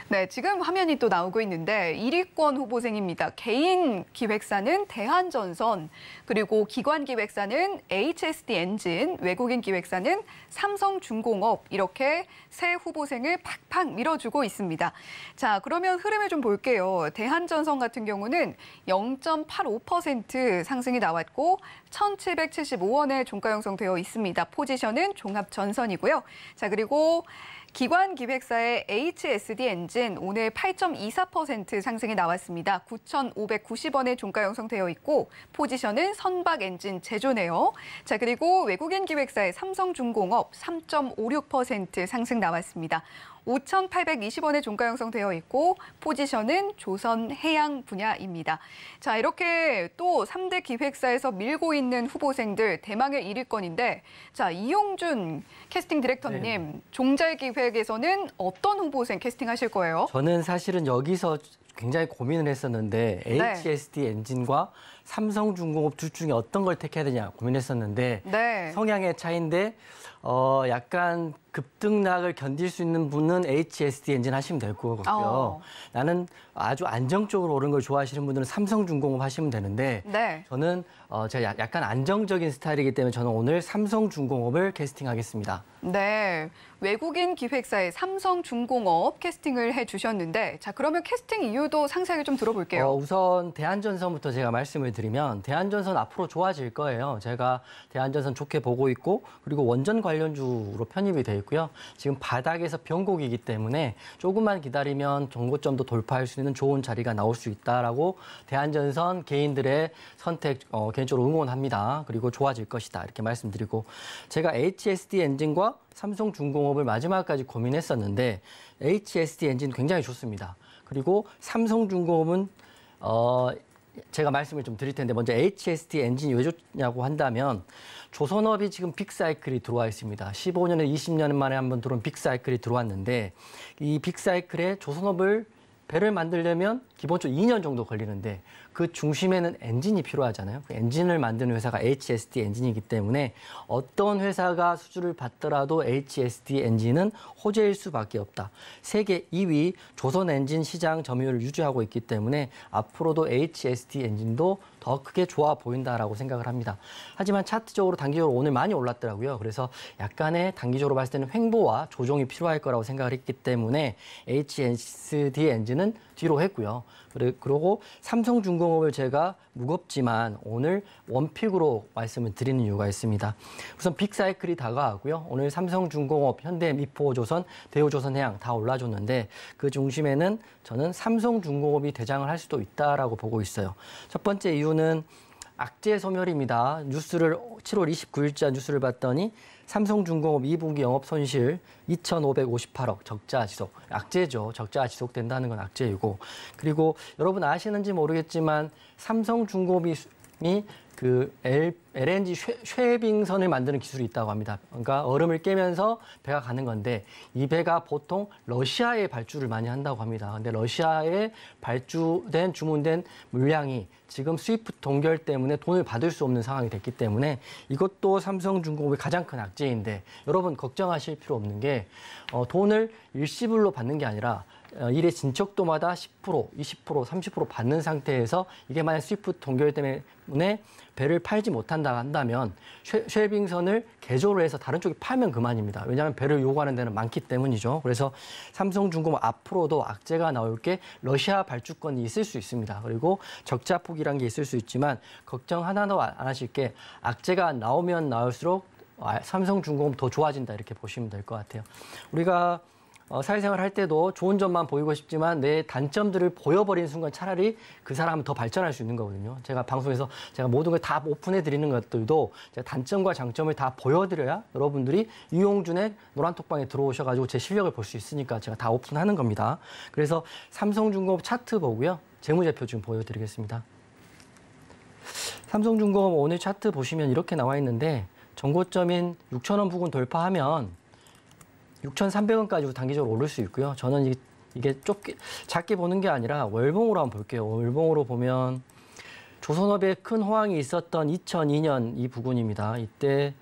네, 지금 화면이 또 나오고 있는데 1위권 후보생입니다. 개인 기획사는 대한전선, 그리고 기관 기획사는 HSD 엔진, 외국인 기획사는 삼성중공업, 이렇게 세 후보생을 팍팍 밀어주고 있습니다. 자, 그러면 흐름을 좀 볼게요. 대한전선 같은 경우는 0.85% 상승이 나왔고 1,775원에 종가 형성되어 있습니다. 포지션은 종합전선이고요. 자, 그리고 기관 기획사의 HSD 엔진 오늘 8.24% 상승이 나왔습니다. 9,590원에 종가 형성되어 있고 포지션은 선박 엔진 제조네요. 자, 그리고 외국인 기획사의 삼성중공업 3.56% 상승 나왔습니다. 5,820원에 종가 형성되어 있고 포지션은 조선해양 분야입니다. 자, 이렇게 또 3대 기획사에서 밀고 있는 후보생들 대망의 1위권인데 자, 이용준 캐스팅 디렉터님, 네. 종잘기획에서는 어떤 후보생 캐스팅하실 거예요? 저는 사실은 여기서 굉장히 고민을 했었는데 네. HSD 엔진과 삼성중공업 둘 중에 어떤 걸 택해야 되냐 고민했었는데 네. 성향의 차이인데 약간 급등락을 견딜 수 있는 분은 HSD 엔진 하시면 될 것 같고요. 나는 아주 안정적으로 오른 걸 좋아하시는 분들은 삼성중공업 하시면 되는데 네. 저는 제가 약간 안정적인 스타일이기 때문에 저는 오늘 삼성중공업을 캐스팅하겠습니다. 네, 외국인 기획사의 삼성중공업 캐스팅을 해주셨는데 자, 그러면 캐스팅 이유도 상세하게 좀 들어볼게요. 우선 대한전선부터 제가 말씀을 드리면 대한전선 앞으로 좋아질 거예요. 제가 대한전선 좋게 보고 있고 그리고 원전 관련주로 편입이 돼 있고요. 지금 바닥에서 변곡이기 때문에 조금만 기다리면 정고점도 돌파할 수 있는 좋은 자리가 나올 수 있다라고 대한전선 개인들의 선택 개인적으로 응원합니다. 그리고 좋아질 것이다 이렇게 말씀드리고 제가 HSD 엔진과 삼성중공업을 마지막까지 고민했었는데 HSD 엔진 굉장히 좋습니다. 그리고 삼성중공업은 제가 말씀을 좀 드릴 텐데 먼저 HST 엔진이 왜 좋냐고 한다면 조선업이 지금 빅사이클이 들어와 있습니다. 15년에 20년 만에 한번 들어온 빅사이클이 들어왔는데 이 빅사이클에 조선업을 배를 만들려면 기본적으로 2년 정도 걸리는데 그 중심에는 엔진이 필요하잖아요. 그 엔진을 만드는 회사가 HST 엔진이기 때문에 어떤 회사가 수주를 받더라도 HST 엔진은 호재일 수밖에 없다. 세계 2위 조선 엔진 시장 점유율을 유지하고 있기 때문에 앞으로도 HST 엔진도 더 크게 좋아 보인다라고 생각을 합니다. 하지만 차트적으로 단기적으로 오늘 많이 올랐더라고요. 그래서 약간의 단기적으로 봤을 때는 횡보와 조정이 필요할 거라고 생각을 했기 때문에 HST 엔진은 뒤로 했고요. 그리고 삼성중공업을 제가 무겁지만 오늘 원픽으로 말씀을 드리는 이유가 있습니다. 우선 빅사이클이 다가왔고요. 오늘 삼성중공업, 현대, 미포조선, 대우조선해양 다 올라줬는데 그 중심에는 저는 삼성중공업이 대장을 할 수도 있다라고 보고 있어요. 첫 번째 이유는 악재 소멸입니다. 뉴스를 7월 29일자 뉴스를 봤더니 삼성중공업 2분기 영업 손실 2,558억 적자 지속. 악재죠. 적자가 지속된다는 건 악재이고. 그리고 여러분 아시는지 모르겠지만 삼성중공업이 그 LNG 쉐빙선을 만드는 기술이 있다고 합니다. 그러니까 얼음을 깨면서 배가 가는 건데 이 배가 보통 러시아에 발주를 많이 한다고 합니다. 근데 러시아에 발주된 주문된 물량이 지금 스위프트 동결 때문에 돈을 받을 수 없는 상황이 됐기 때문에 이것도 삼성중공업의 가장 큰 악재인데 여러분 걱정하실 필요 없는 게 돈을 일시불로 받는 게 아니라 일의 진척도마다 10%, 20%, 30% 받는 상태에서 이게 만약 스위프트 동결 때문에 배를 팔지 못한다 한다면 쉐빙선을 개조를 해서 다른 쪽에 팔면 그만입니다. 왜냐하면 배를 요구하는 데는 많기 때문이죠. 그래서 삼성중공업 앞으로도 악재가 나올 게 러시아 발주권이 있을 수 있습니다. 그리고 적자 폭이란 게 있을 수 있지만 걱정 하나도 안 하실 게 악재가 나오면 나올수록 삼성중공업 더 좋아진다 이렇게 보시면 될 것 같아요. 우리가 사회생활 할 때도 좋은 점만 보이고 싶지만 내 단점들을 보여버리는 순간 차라리 그 사람은 더 발전할 수 있는 거거든요. 제가 방송에서 제가 모든 걸 다 오픈해 드리는 것들도 제가 단점과 장점을 다 보여드려야 여러분들이 이용준의 노란톡방에 들어오셔가지고 제 실력을 볼 수 있으니까 제가 다 오픈하는 겁니다. 그래서 삼성중공업 차트 보고요. 재무제표 지금 보여드리겠습니다. 삼성중공업 오늘 차트 보시면 이렇게 나와 있는데 정고점인 6,000원 부근 돌파하면 6,300원까지도 단기적으로 오를 수 있고요. 저는 이게 작게 보는 게 아니라 월봉으로 한번 볼게요. 월봉으로 보면 조선업에 큰 호황이 있었던 2002년 이 부근입니다. 이때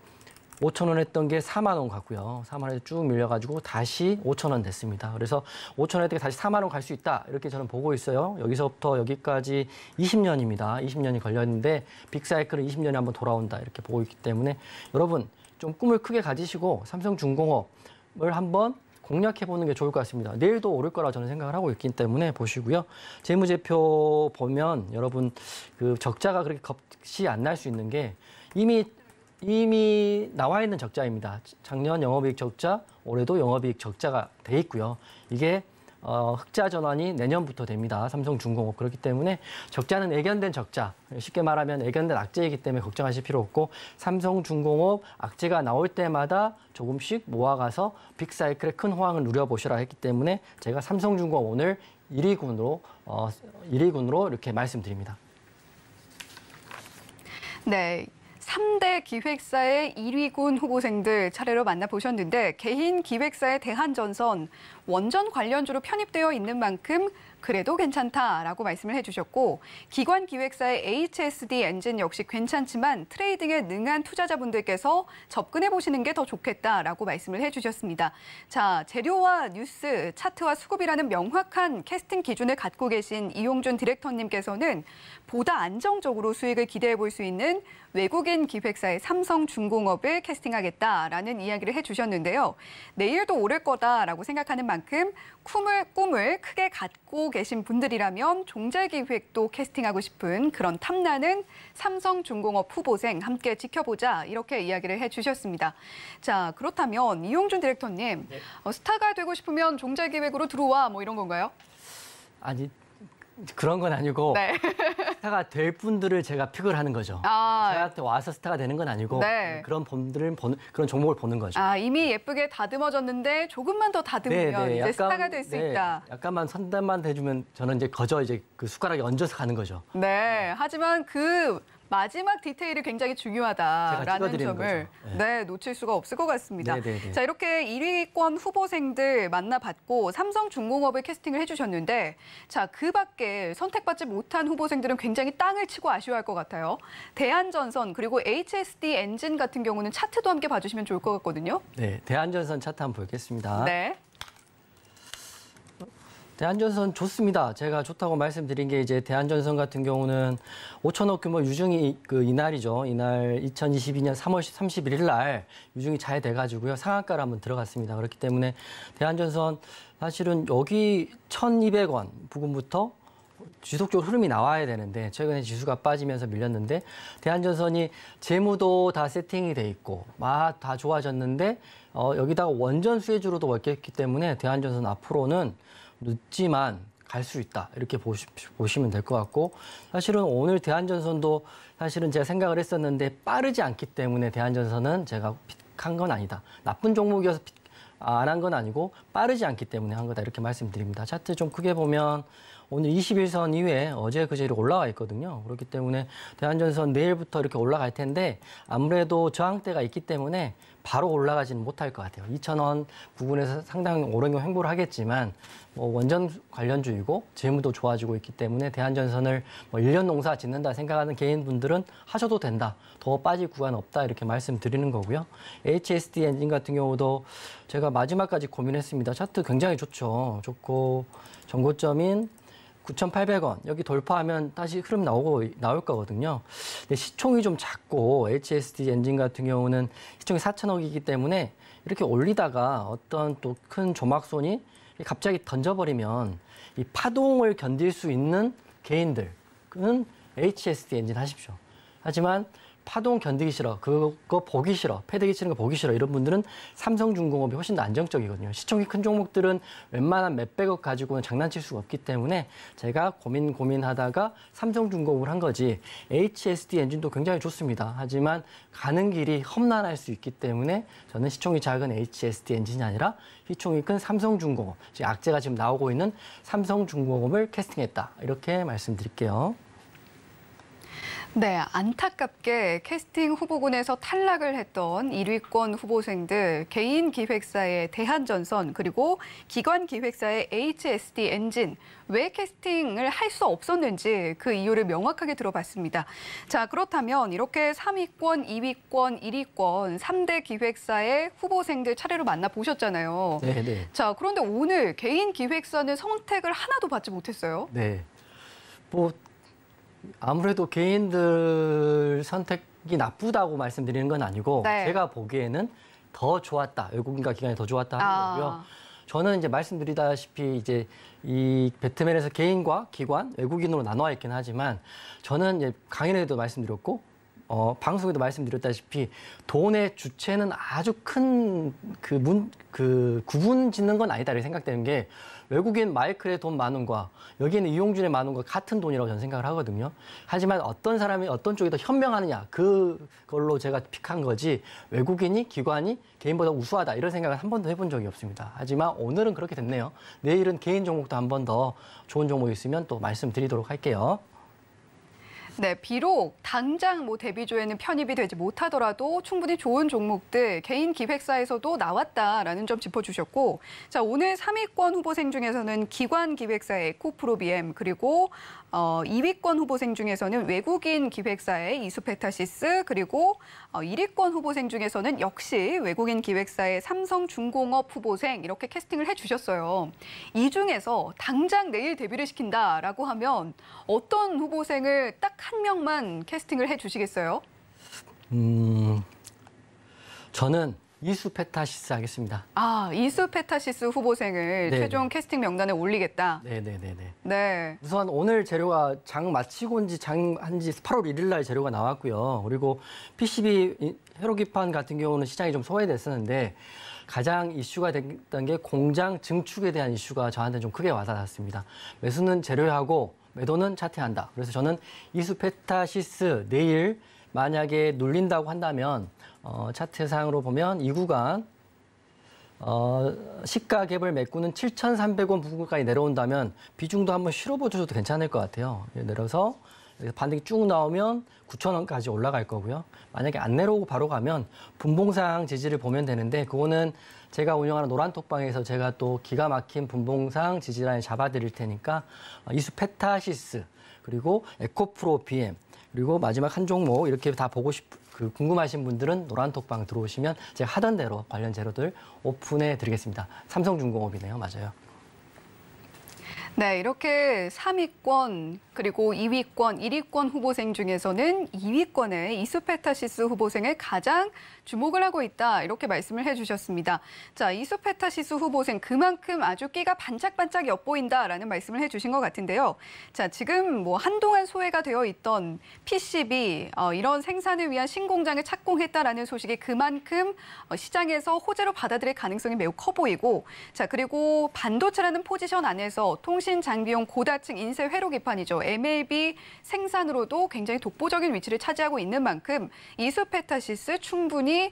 5,000원 했던 게 4만 원 갔고요. 4만 원에 쭉 밀려가지고 다시 5,000원 됐습니다. 그래서 5,000원 했던 게 다시 4만 원 갈 수 있다. 이렇게 저는 보고 있어요. 여기서부터 여기까지 20년입니다. 20년이 걸렸는데 빅사이클은 20년에 한번 돌아온다. 이렇게 보고 있기 때문에 여러분 좀 꿈을 크게 가지시고 삼성중공업 을 한번 공략해보는 게 좋을 것 같습니다. 내일도 오를 거라고 저는 생각을 하고 있기 때문에 보시고요. 재무제표 보면 여러분 그 적자가 그렇게 겁시 안 날 수 있는 게 이미 나와 있는 적자입니다. 작년 영업이익 적자, 올해도 영업이익 적자가 돼 있고요. 이게 흑자 전환이 내년부터 됩니다. 삼성중공업. 그렇기 때문에 적자는 예견된 적자. 쉽게 말하면 예견된 악재이기 때문에 걱정하실 필요 없고 삼성중공업 악재가 나올 때마다 조금씩 모아가서 빅사이클의 큰 호황을 누려보시라 했기 때문에 제가 삼성중공업 오늘 1위군으로 이렇게 말씀드립니다. 네. 3대 기획사의 1위군 후보생들 차례로 만나보셨는데 개인 기획사의 대한전선 원전 관련주로 편입되어 있는 만큼 그래도 괜찮다라고 말씀을 해주셨고 기관 기획사의 HSD 엔진 역시 괜찮지만 트레이딩에 능한 투자자분들께서 접근해 보시는 게 더 좋겠다라고 말씀을 해주셨습니다. 자, 재료와 뉴스, 차트와 수급이라는 명확한 캐스팅 기준을 갖고 계신 이용준 디렉터님께서는 보다 안정적으로 수익을 기대해 볼 수 있는 외국인 기획사의 삼성중공업을 캐스팅하겠다라는 이야기를 해주셨는데요. 내일도 오를 거다라고 생각하는 만큼 꿈을 크게 갖고 계신 분들이라면 종잘기획도 캐스팅하고 싶은 그런 탐나는 삼성중공업 후보생 함께 지켜보자 이렇게 이야기를 해주셨습니다. 자, 그렇다면 이용준 디렉터님, 네. 스타가 되고 싶으면 종잘기획으로 들어와 뭐 이런 건가요? 아니 그런 건 아니고 네. 스타가 될 분들을 제가 픽을 하는 거죠. 아, 저한테 와서 스타가 되는 건 아니고 네. 그런 분들을 보는 그런 종목을 보는 거죠. 이미 예쁘게 다듬어졌는데 조금만 더 다듬으면 이제 스타가 될 수 있다. 약간만 선단만 해주면 저는 이제 거저 이제 그 숟가락에 얹어서 가는 거죠. 네, 하지만 그 마지막 디테일이 굉장히 제가 중요하다라는 찍어드리는 점을 거죠. 네, 놓칠 수가 없을 것 같습니다. 네네네. 자, 이렇게 1위권 후보생들 만나봤고 삼성중공업을 캐스팅을 해주셨는데 자, 그 밖에 선택받지 못한 후보생들은 굉장히 땅을 치고 아쉬워할 것 같아요. 대한전선 그리고 HSD 엔진 같은 경우는 차트도 함께 봐주시면 좋을 것 같거든요. 네, 대한전선 차트 한번 보겠습니다. 네. 대한전선 좋습니다. 제가 좋다고 말씀드린 게 이제 대한전선 같은 경우는 5천억 규모 유증이 이날이죠. 이날 2022년 3월 31일 날 유증이 잘 돼가지고요. 상한가로 한번 들어갔습니다. 그렇기 때문에 대한전선 사실은 여기 1,200원 부근부터 지속적으로 흐름이 나와야 되는데 최근에 지수가 빠지면서 밀렸는데 대한전선이 재무도 다 세팅이 돼 있고 다 좋아졌는데 여기다가 원전 수혜주로도 먹혔기 때문에 대한전선 앞으로는 늦지만 갈 수 있다 이렇게 보시면 될 것 같고 사실은 오늘 대한전선도 사실은 제가 생각을 했었는데 빠르지 않기 때문에 대한전선은 제가 픽한 건 아니다. 나쁜 종목이어서 안 한 건 아니고 빠르지 않기 때문에 한 거다 이렇게 말씀드립니다. 차트 좀 크게 보면 오늘 21선 이후에 어제 그제로 올라와 있거든요. 그렇기 때문에 대한전선 내일부터 이렇게 올라갈 텐데 아무래도 저항대가 있기 때문에 바로 올라가지는 못할 것 같아요. 2,000원 부근에서 상당히 오른 횡보를 하겠지만 원전 관련주이고 재무도 좋아지고 있기 때문에 대한전선을 1년 농사 짓는다 생각하는 개인분들은 하셔도 된다. 더 빠질 구간 없다 이렇게 말씀드리는 거고요. HSD 엔진 같은 경우도 제가 마지막까지 고민했습니다. 차트 굉장히 좋죠. 좋고 전고점인 9,800원 여기 돌파하면 다시 흐름 나올 거거든요. 근데 시총이 좀 작고 HSD 엔진 같은 경우는 시총이 4천억이기 때문에 이렇게 올리다가 어떤 또 큰 조막손이 갑자기 던져버리면 이 파동을 견딜 수 있는 개인들은 HSD 엔진 하십시오. 하지만 파동 견디기 싫어, 그거 보기 싫어, 패대기 치는 거 보기 싫어 이런 분들은 삼성중공업이 훨씬 더 안정적이거든요. 시총이 큰 종목들은 웬만한 몇백억 가지고는 장난칠 수가 없기 때문에 제가 고민하다가 삼성중공업을 한 거지 HSD 엔진도 굉장히 좋습니다. 하지만 가는 길이 험난할 수 있기 때문에 저는 시총이 작은 HSD 엔진이 아니라 시총이 큰 삼성중공업, 악재가 지금 나오고 있는 삼성중공업을 캐스팅했다. 이렇게 말씀드릴게요. 네, 안타깝게 캐스팅 후보군에서 탈락을 했던 1위권 후보생들 개인 기획사의 대한전선 그리고 기관 기획사의 HSD 엔진 왜 캐스팅을 할 수 없었는지 그 이유를 명확하게 들어봤습니다. 자, 그렇다면 이렇게 3위권, 2위권, 1위권 3대 기획사의 후보생들 차례로 만나보셨잖아요. 네. 자, 그런데 오늘 개인 기획사는 선택을 하나도 받지 못했어요. 네. 아무래도 개인들 선택이 나쁘다고 말씀드리는 건 아니고 네. 제가 보기에는 더 좋았다. 외국인과 기관이 더 좋았다 하는 거고요. 저는 이제 말씀드리다시피 이제 이 배트맨에서 개인과 기관, 외국인으로 나눠 있긴 하지만 저는 이제 강연에도 말씀드렸고 방송에도 말씀드렸다시피 돈의 주체는 아주 큰 구분 짓는 건 아니다 이렇게 생각되는 게 외국인 마이클의 돈 많음과 여기에는 이용준의 많음과 같은 돈이라고 저는 생각을 하거든요. 하지만 어떤 사람이 어떤 쪽이 더 현명하느냐 그걸로 제가 픽한 거지 외국인이 기관이 개인보다 우수하다 이런 생각을 한 번도 해본 적이 없습니다. 하지만 오늘은 그렇게 됐네요. 내일은 개인 종목도 한 번 더 좋은 종목이 있으면 또 말씀드리도록 할게요. 네, 비록 당장 데비조에는 편입이 되지 못하더라도 충분히 좋은 종목들 개인 기획사에서도 나왔다라는 점 짚어주셨고, 자, 오늘 3위권 후보생 중에서는 기관 기획사의 에코프로비엠 그리고 2위권 후보생 중에서는 외국인 기획사의 이수페타시스 그리고 1위권 후보생 중에서는 역시 외국인 기획사의 삼성중공업 후보생 이렇게 캐스팅을 해주셨어요. 이 중에서 당장 내일 데뷔를 시킨다라고 하면 어떤 후보생을 딱 한 명만 캐스팅을 해주시겠어요? 저는 이수페타시스 하겠습니다. 이수페타시스 후보생을 네네. 최종 캐스팅 명단에 올리겠다. 네네네네. 네. 우선 오늘 재료가 장 마치고 한지 8월 1일 날 재료가 나왔고요. 그리고 PCB 회로기판 같은 경우는 시장이 좀 소외됐었는데 가장 이슈가 됐던 게 공장 증축에 대한 이슈가 저한테 좀 크게 와닿았습니다. 매수는 재료하고 매도는 차트한다. 그래서 저는 이수페타시스 내일 만약에 눌린다고 한다면 차트상으로 보면 이 구간 시가 갭을 메꾸는 7,300원 부근까지 내려온다면 비중도 한번 실어보셔도 괜찮을 것 같아요. 내려서 반등이 쭉 나오면 9,000원까지 올라갈 거고요. 만약에 안 내려오고 바로 가면 분봉상 지지를 보면 되는데 그거는 제가 운영하는 노란톡방에서 제가 또 기가 막힌 분봉상 지지라인 잡아드릴 테니까 이수페타시스 그리고 에코프로 BM 그리고 마지막 한 종목 이렇게 다 보고 궁금하신 분들은 노란톡방 들어오시면 제가 하던 대로 관련 재료들 오픈해 드리겠습니다. 삼성중공업이네요. 맞아요. 네, 이렇게 3위권, 그리고 2위권, 1위권 후보생 중에서는 2위권의 이수페타시스 후보생을 가장 주목을 하고 있다. 이렇게 말씀을 해주셨습니다. 자, 이수페타시스 후보생 그만큼 아주 끼가 반짝반짝 엿보인다라는 말씀을 해주신 것 같은데요. 자, 지금 뭐 한동안 소외가 되어 있던 PCB 이런 생산을 위한 신공장을 착공했다라는 소식이 그만큼 시장에서 호재로 받아들일 가능성이 매우 커 보이고, 자, 그리고 반도체라는 포지션 안에서 통신 장비용 고다층 인쇄 회로 기판이죠. MLB 생산으로도 굉장히 독보적인 위치를 차지하고 있는 만큼 이수페타시스 충분히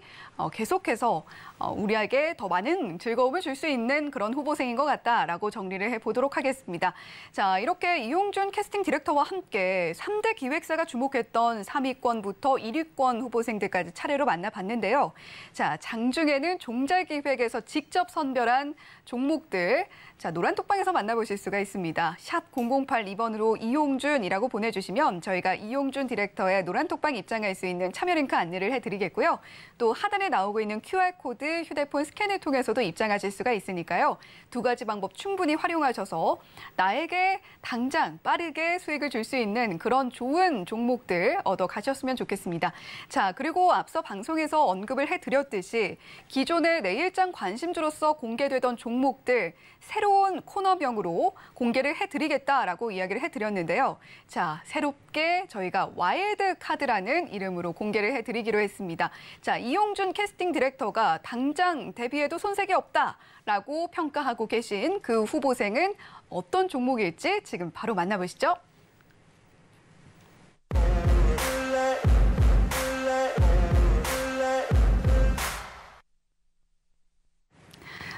계속해서 우리에게 더 많은 즐거움을 줄 수 있는 그런 후보생인 것 같다라고 정리를 해보도록 하겠습니다. 자, 이렇게 이용준 캐스팅 디렉터와 함께 3대 기획사가 주목했던 3위권부터 1위권 후보생들까지 차례로 만나봤는데요. 자, 장중에는 종잘기획에서 직접 선별한 종목들, 자, 노란톡방에서 만나보실 수가 있습니다. 샵 0082번으로 이용준이라고 보내주시면 저희가 이용준 디렉터의 노란톡방 입장할 수 있는 참여 링크 안내를 해드리겠고요. 또 하단에 나오고 있는 QR코드 휴대폰 스캔을 통해서도 입장하실 수가 있으니까요. 두 가지 방법 충분히 활용하셔서 나에게 당장 빠르게 수익을 줄 수 있는 그런 좋은 종목들 얻어 가셨으면 좋겠습니다. 자, 그리고 앞서 방송에서 언급을 해드렸듯이 기존의 내일장 관심주로서 공개되던 종목들 새로운 코너명으로 공개를 해드리겠다라고 이야기를 해드렸는데요. 자, 새롭게 저희가 와일드 카드라는 이름으로 공개를 해드리기로 했습니다. 자, 이용준 캐스팅 디렉터가 당장 데뷔해도 손색이 없다라고 평가하고 계신 그 후보생은 어떤 종목일지 지금 바로 만나보시죠.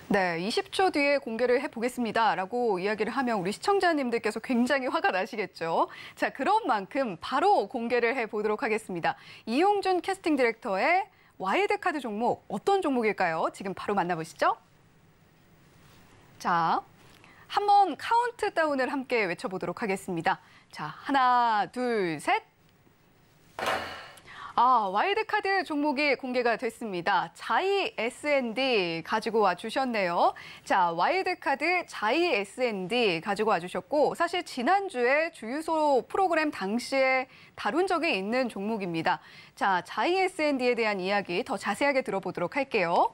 네, 20초 뒤에 공개를 해보겠습니다라고 이야기를 하면 우리 시청자님들께서 굉장히 화가 나시겠죠. 자, 그런 만큼 바로 공개를 해보도록 하겠습니다. 이용준 캐스팅 디렉터의 와일드카드 종목, 어떤 종목일까요? 지금 바로 만나보시죠. 자, 한번 카운트다운을 함께 외쳐보도록 하겠습니다. 자, 하나, 둘, 셋. 와일드카드 종목이 공개가 됐습니다. 자이 S&D 가지고 와주셨네요. 자, 와일드카드 자이 S&D 가지고 와주셨고 사실 지난주에 주유소 프로그램 당시에 다룬 적이 있는 종목입니다. 자, 자이 S&D에 대한 이야기 더 자세하게 들어보도록 할게요.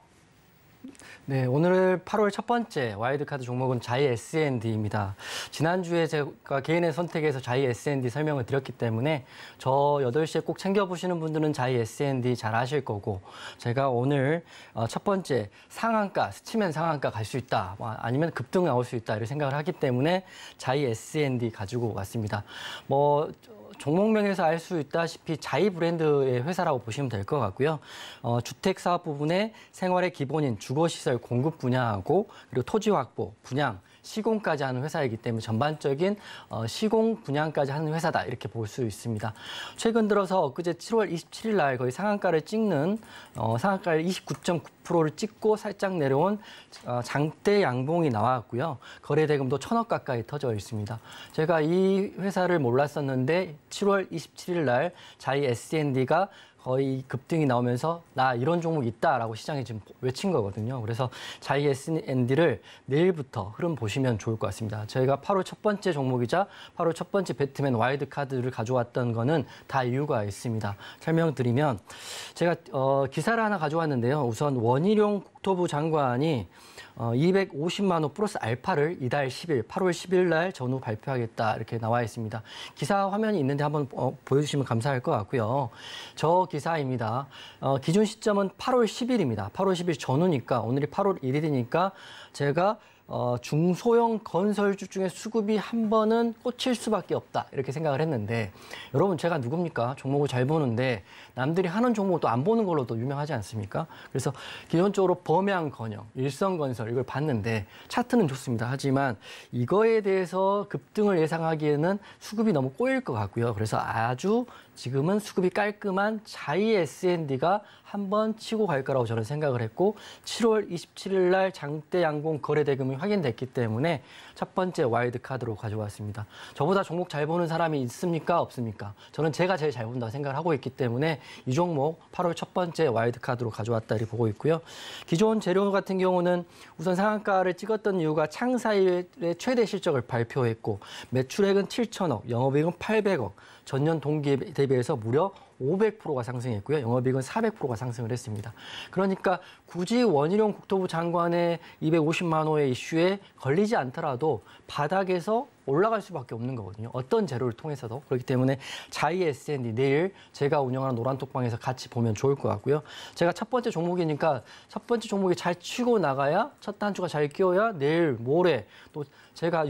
네, 오늘 8월 첫 번째 와일드카드 종목은 자이 S&D입니다. 지난주에 제가 개인의 선택에서 자이 S&D 설명을 드렸기 때문에 저 8시에 꼭 챙겨보시는 분들은 자이 S&D 잘 아실 거고 제가 오늘 첫 번째 상한가, 스치면 상한가 갈 수 있다, 아니면 급등 나올 수 있다 이런 생각을 하기 때문에 자이 S&D 가지고 왔습니다. 종목명에서 알 수 있다시피 자이 브랜드의 회사라고 보시면 될 것 같고요. 주택 사업 부분에 생활의 기본인 주거시설 공급 분야하고 그리고 토지 확보, 분양, 시공까지 하는 회사이기 때문에 전반적인 시공 분양까지 하는 회사다 이렇게 볼 수 있습니다. 최근 들어서 엊그제 7월 27일 날 거의 상한가를 찍는 상한가를 29.9%를 찍고 살짝 내려온 장대 양봉이 나왔고요. 거래 대금도 1,000억 가까이 터져 있습니다. 제가 이 회사를 몰랐었는데 7월 27일 날 자이 S&D가 거의 급등이 나오면서 나 이런 종목이 있다라고 시장에 지금 외친 거거든요. 그래서 자이 S&D를 내일부터 흐름 보시면 좋을 것 같습니다. 저희가 8월 첫 번째 종목이자 8월 첫 번째 배트맨 와일드 카드를 가져왔던 거는 다 이유가 있습니다. 설명드리면 제가 기사를 하나 가져왔는데요. 우선 원희룡 국토부 장관이 250만 원 플러스 알파를 이달 10일, 8월 10일 날 전후 발표하겠다 이렇게 나와 있습니다. 기사 화면이 있는데 한번 보여주시면 감사할 것 같고요. 저 기사입니다. 기준 시점은 8월 10일입니다. 8월 10일 전후니까 오늘이 8월 1일이니까 제가 중소형 건설주 중에 수급이 한 번은 꽂힐 수밖에 없다 이렇게 생각을 했는데 여러분 제가 누굽니까? 종목을 잘 보는데 남들이 하는 종목도 안 보는 걸로도 유명하지 않습니까? 그래서 기본적으로 범양건영, 일성건설 이걸 봤는데 차트는 좋습니다. 하지만 이거에 대해서 급등을 예상하기에는 수급이 너무 꼬일 것 같고요. 그래서 아주 지금은 수급이 깔끔한 자이 S&D가 한번 치고 갈 거라고 저는 생각을 했고 7월 27일 날 장대 양봉 거래 대금이 확인됐기 때문에 첫 번째 와일드 카드로 가져왔습니다. 저보다 종목 잘 보는 사람이 있습니까? 없습니까? 저는 제가 제일 잘 본다고 생각을 하고 있기 때문에 이 종목 8월 첫 번째 와일드 카드로 가져왔다 이렇게 보고 있고요. 기존 재료 같은 경우는 우선 상한가를 찍었던 이유가 창사일의 최대 실적을 발표했고 매출액은 7천억, 영업이익은 800억, 전년 동기 대비해서 무려 500%가 상승했고요. 영업이익은 400%가 상승을 했습니다. 그러니까 굳이 원희룡 국토부 장관의 250만 호의 이슈에 걸리지 않더라도 바닥에서 올라갈 수밖에 없는 거거든요. 어떤 재료를 통해서도. 그렇기 때문에 자이 S&D 내일 제가 운영하는 노란톡방에서 같이 보면 좋을 것 같고요. 제가 첫 번째 종목이니까 첫 번째 종목이 잘 치고 나가야 첫 단추가 잘 끼어야 내일 모레 또 제가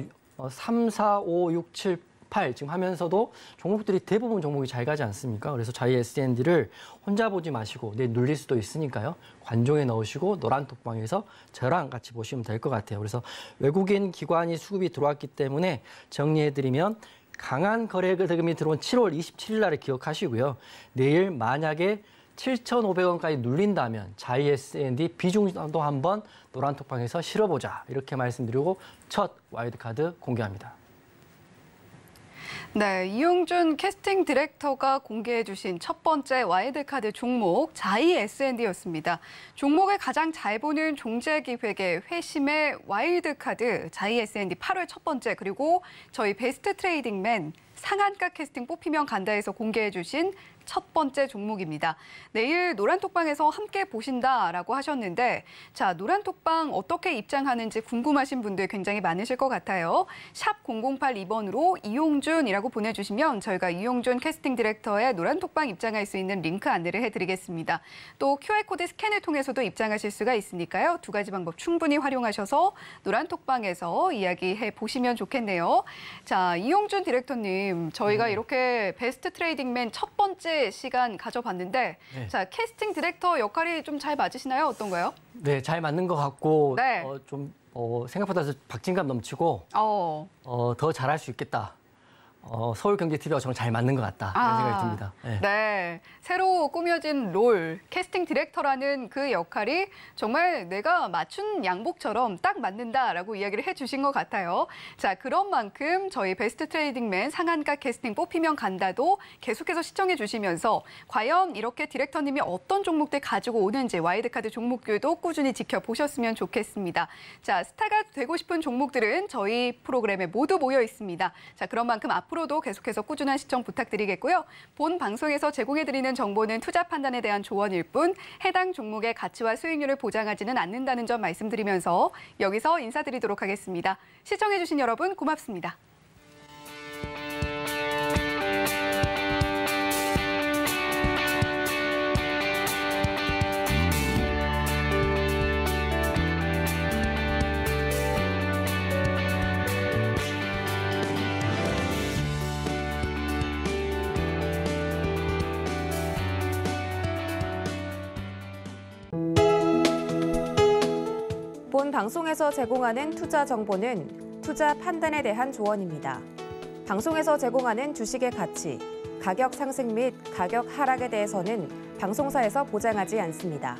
3, 4, 5, 6, 7, 8 지금 하면서도 종목들이 대부분 종목이 잘 가지 않습니까? 그래서 자이 S&D를 혼자 보지 마시고 내일 눌릴 수도 있으니까요. 관종에 넣으시고 노란톡방에서 저랑 같이 보시면 될 것 같아요. 그래서 외국인 기관이 수급이 들어왔기 때문에 정리해드리면 강한 거래 대금이 들어온 7월 27일 날을 기억하시고요. 내일 만약에 7,500원까지 눌린다면 자이 S&D 비중도 한번 노란톡방에서 실어보자 이렇게 말씀드리고 첫 와일드카드 공개합니다. 네, 이용준 캐스팅 디렉터가 공개해 주신 첫 번째 와일드카드 종목 자이 S&D였습니다. 종목을 가장 잘 보는 종재기획의 회심의 와일드카드 자이 S&D 8월 첫 번째 그리고 저희 베스트 트레이딩맨 상한가 캐스팅 뽑히면 간다에서 공개해 주신 첫 번째 종목입니다. 내일 노란톡방에서 함께 보신다라고 하셨는데 자, 노란톡방 어떻게 입장하는지 궁금하신 분들 굉장히 많으실 것 같아요. 샵 0082번으로 이용준이라고 보내주시면 저희가 이용준 캐스팅 디렉터의 노란톡방 입장할 수 있는 링크 안내를 해드리겠습니다. 또 QR코드 스캔을 통해서도 입장하실 수가 있으니까요. 두 가지 방법 충분히 활용하셔서 노란톡방에서 이야기해 보시면 좋겠네요. 자, 이용준 디렉터님, 저희가 이렇게 베스트 트레이딩맨 첫 번째 시간 가져봤는데 네. 자, 캐스팅 디렉터 역할이 좀 잘 맞으시나요? 어떤가요? 네, 잘 맞는 것 같고 네. 생각보다 박진감 넘치고 더 잘할 수 있겠다. 서울경제TV와 저는 잘 맞는 것 같다. 이런 생각이 듭니다. 네. 네, 새로 꾸며진 롤, 캐스팅 디렉터라는 그 역할이 정말 내가 맞춘 양복처럼 딱 맞는다라고 이야기를 해주신 것 같아요. 자, 그런 만큼 저희 베스트 트레이딩맨 상한가 캐스팅 뽑히면 간다도 계속해서 시청해 주시면서 과연 이렇게 디렉터님이 어떤 종목들 가지고 오는지 와일드카드 종목들도 꾸준히 지켜보셨으면 좋겠습니다. 자, 스타가 되고 싶은 종목들은 저희 프로그램에 모두 모여 있습니다. 자, 그런 만큼 앞으로도 계속해서 꾸준한 시청 부탁드리겠고요. 본 방송에서 제공해드리는 정보는 투자 판단에 대한 조언일 뿐 해당 종목의 가치와 수익률을 보장하지는 않는다는 점 말씀드리면서 여기서 인사드리도록 하겠습니다. 시청해주신 여러분 고맙습니다. 본 방송에서 제공하는 투자 정보는 투자 판단에 대한 조언입니다. 방송에서 제공하는 주식의 가치, 가격 상승 및 가격 하락에 대해서는 방송사에서 보장하지 않습니다.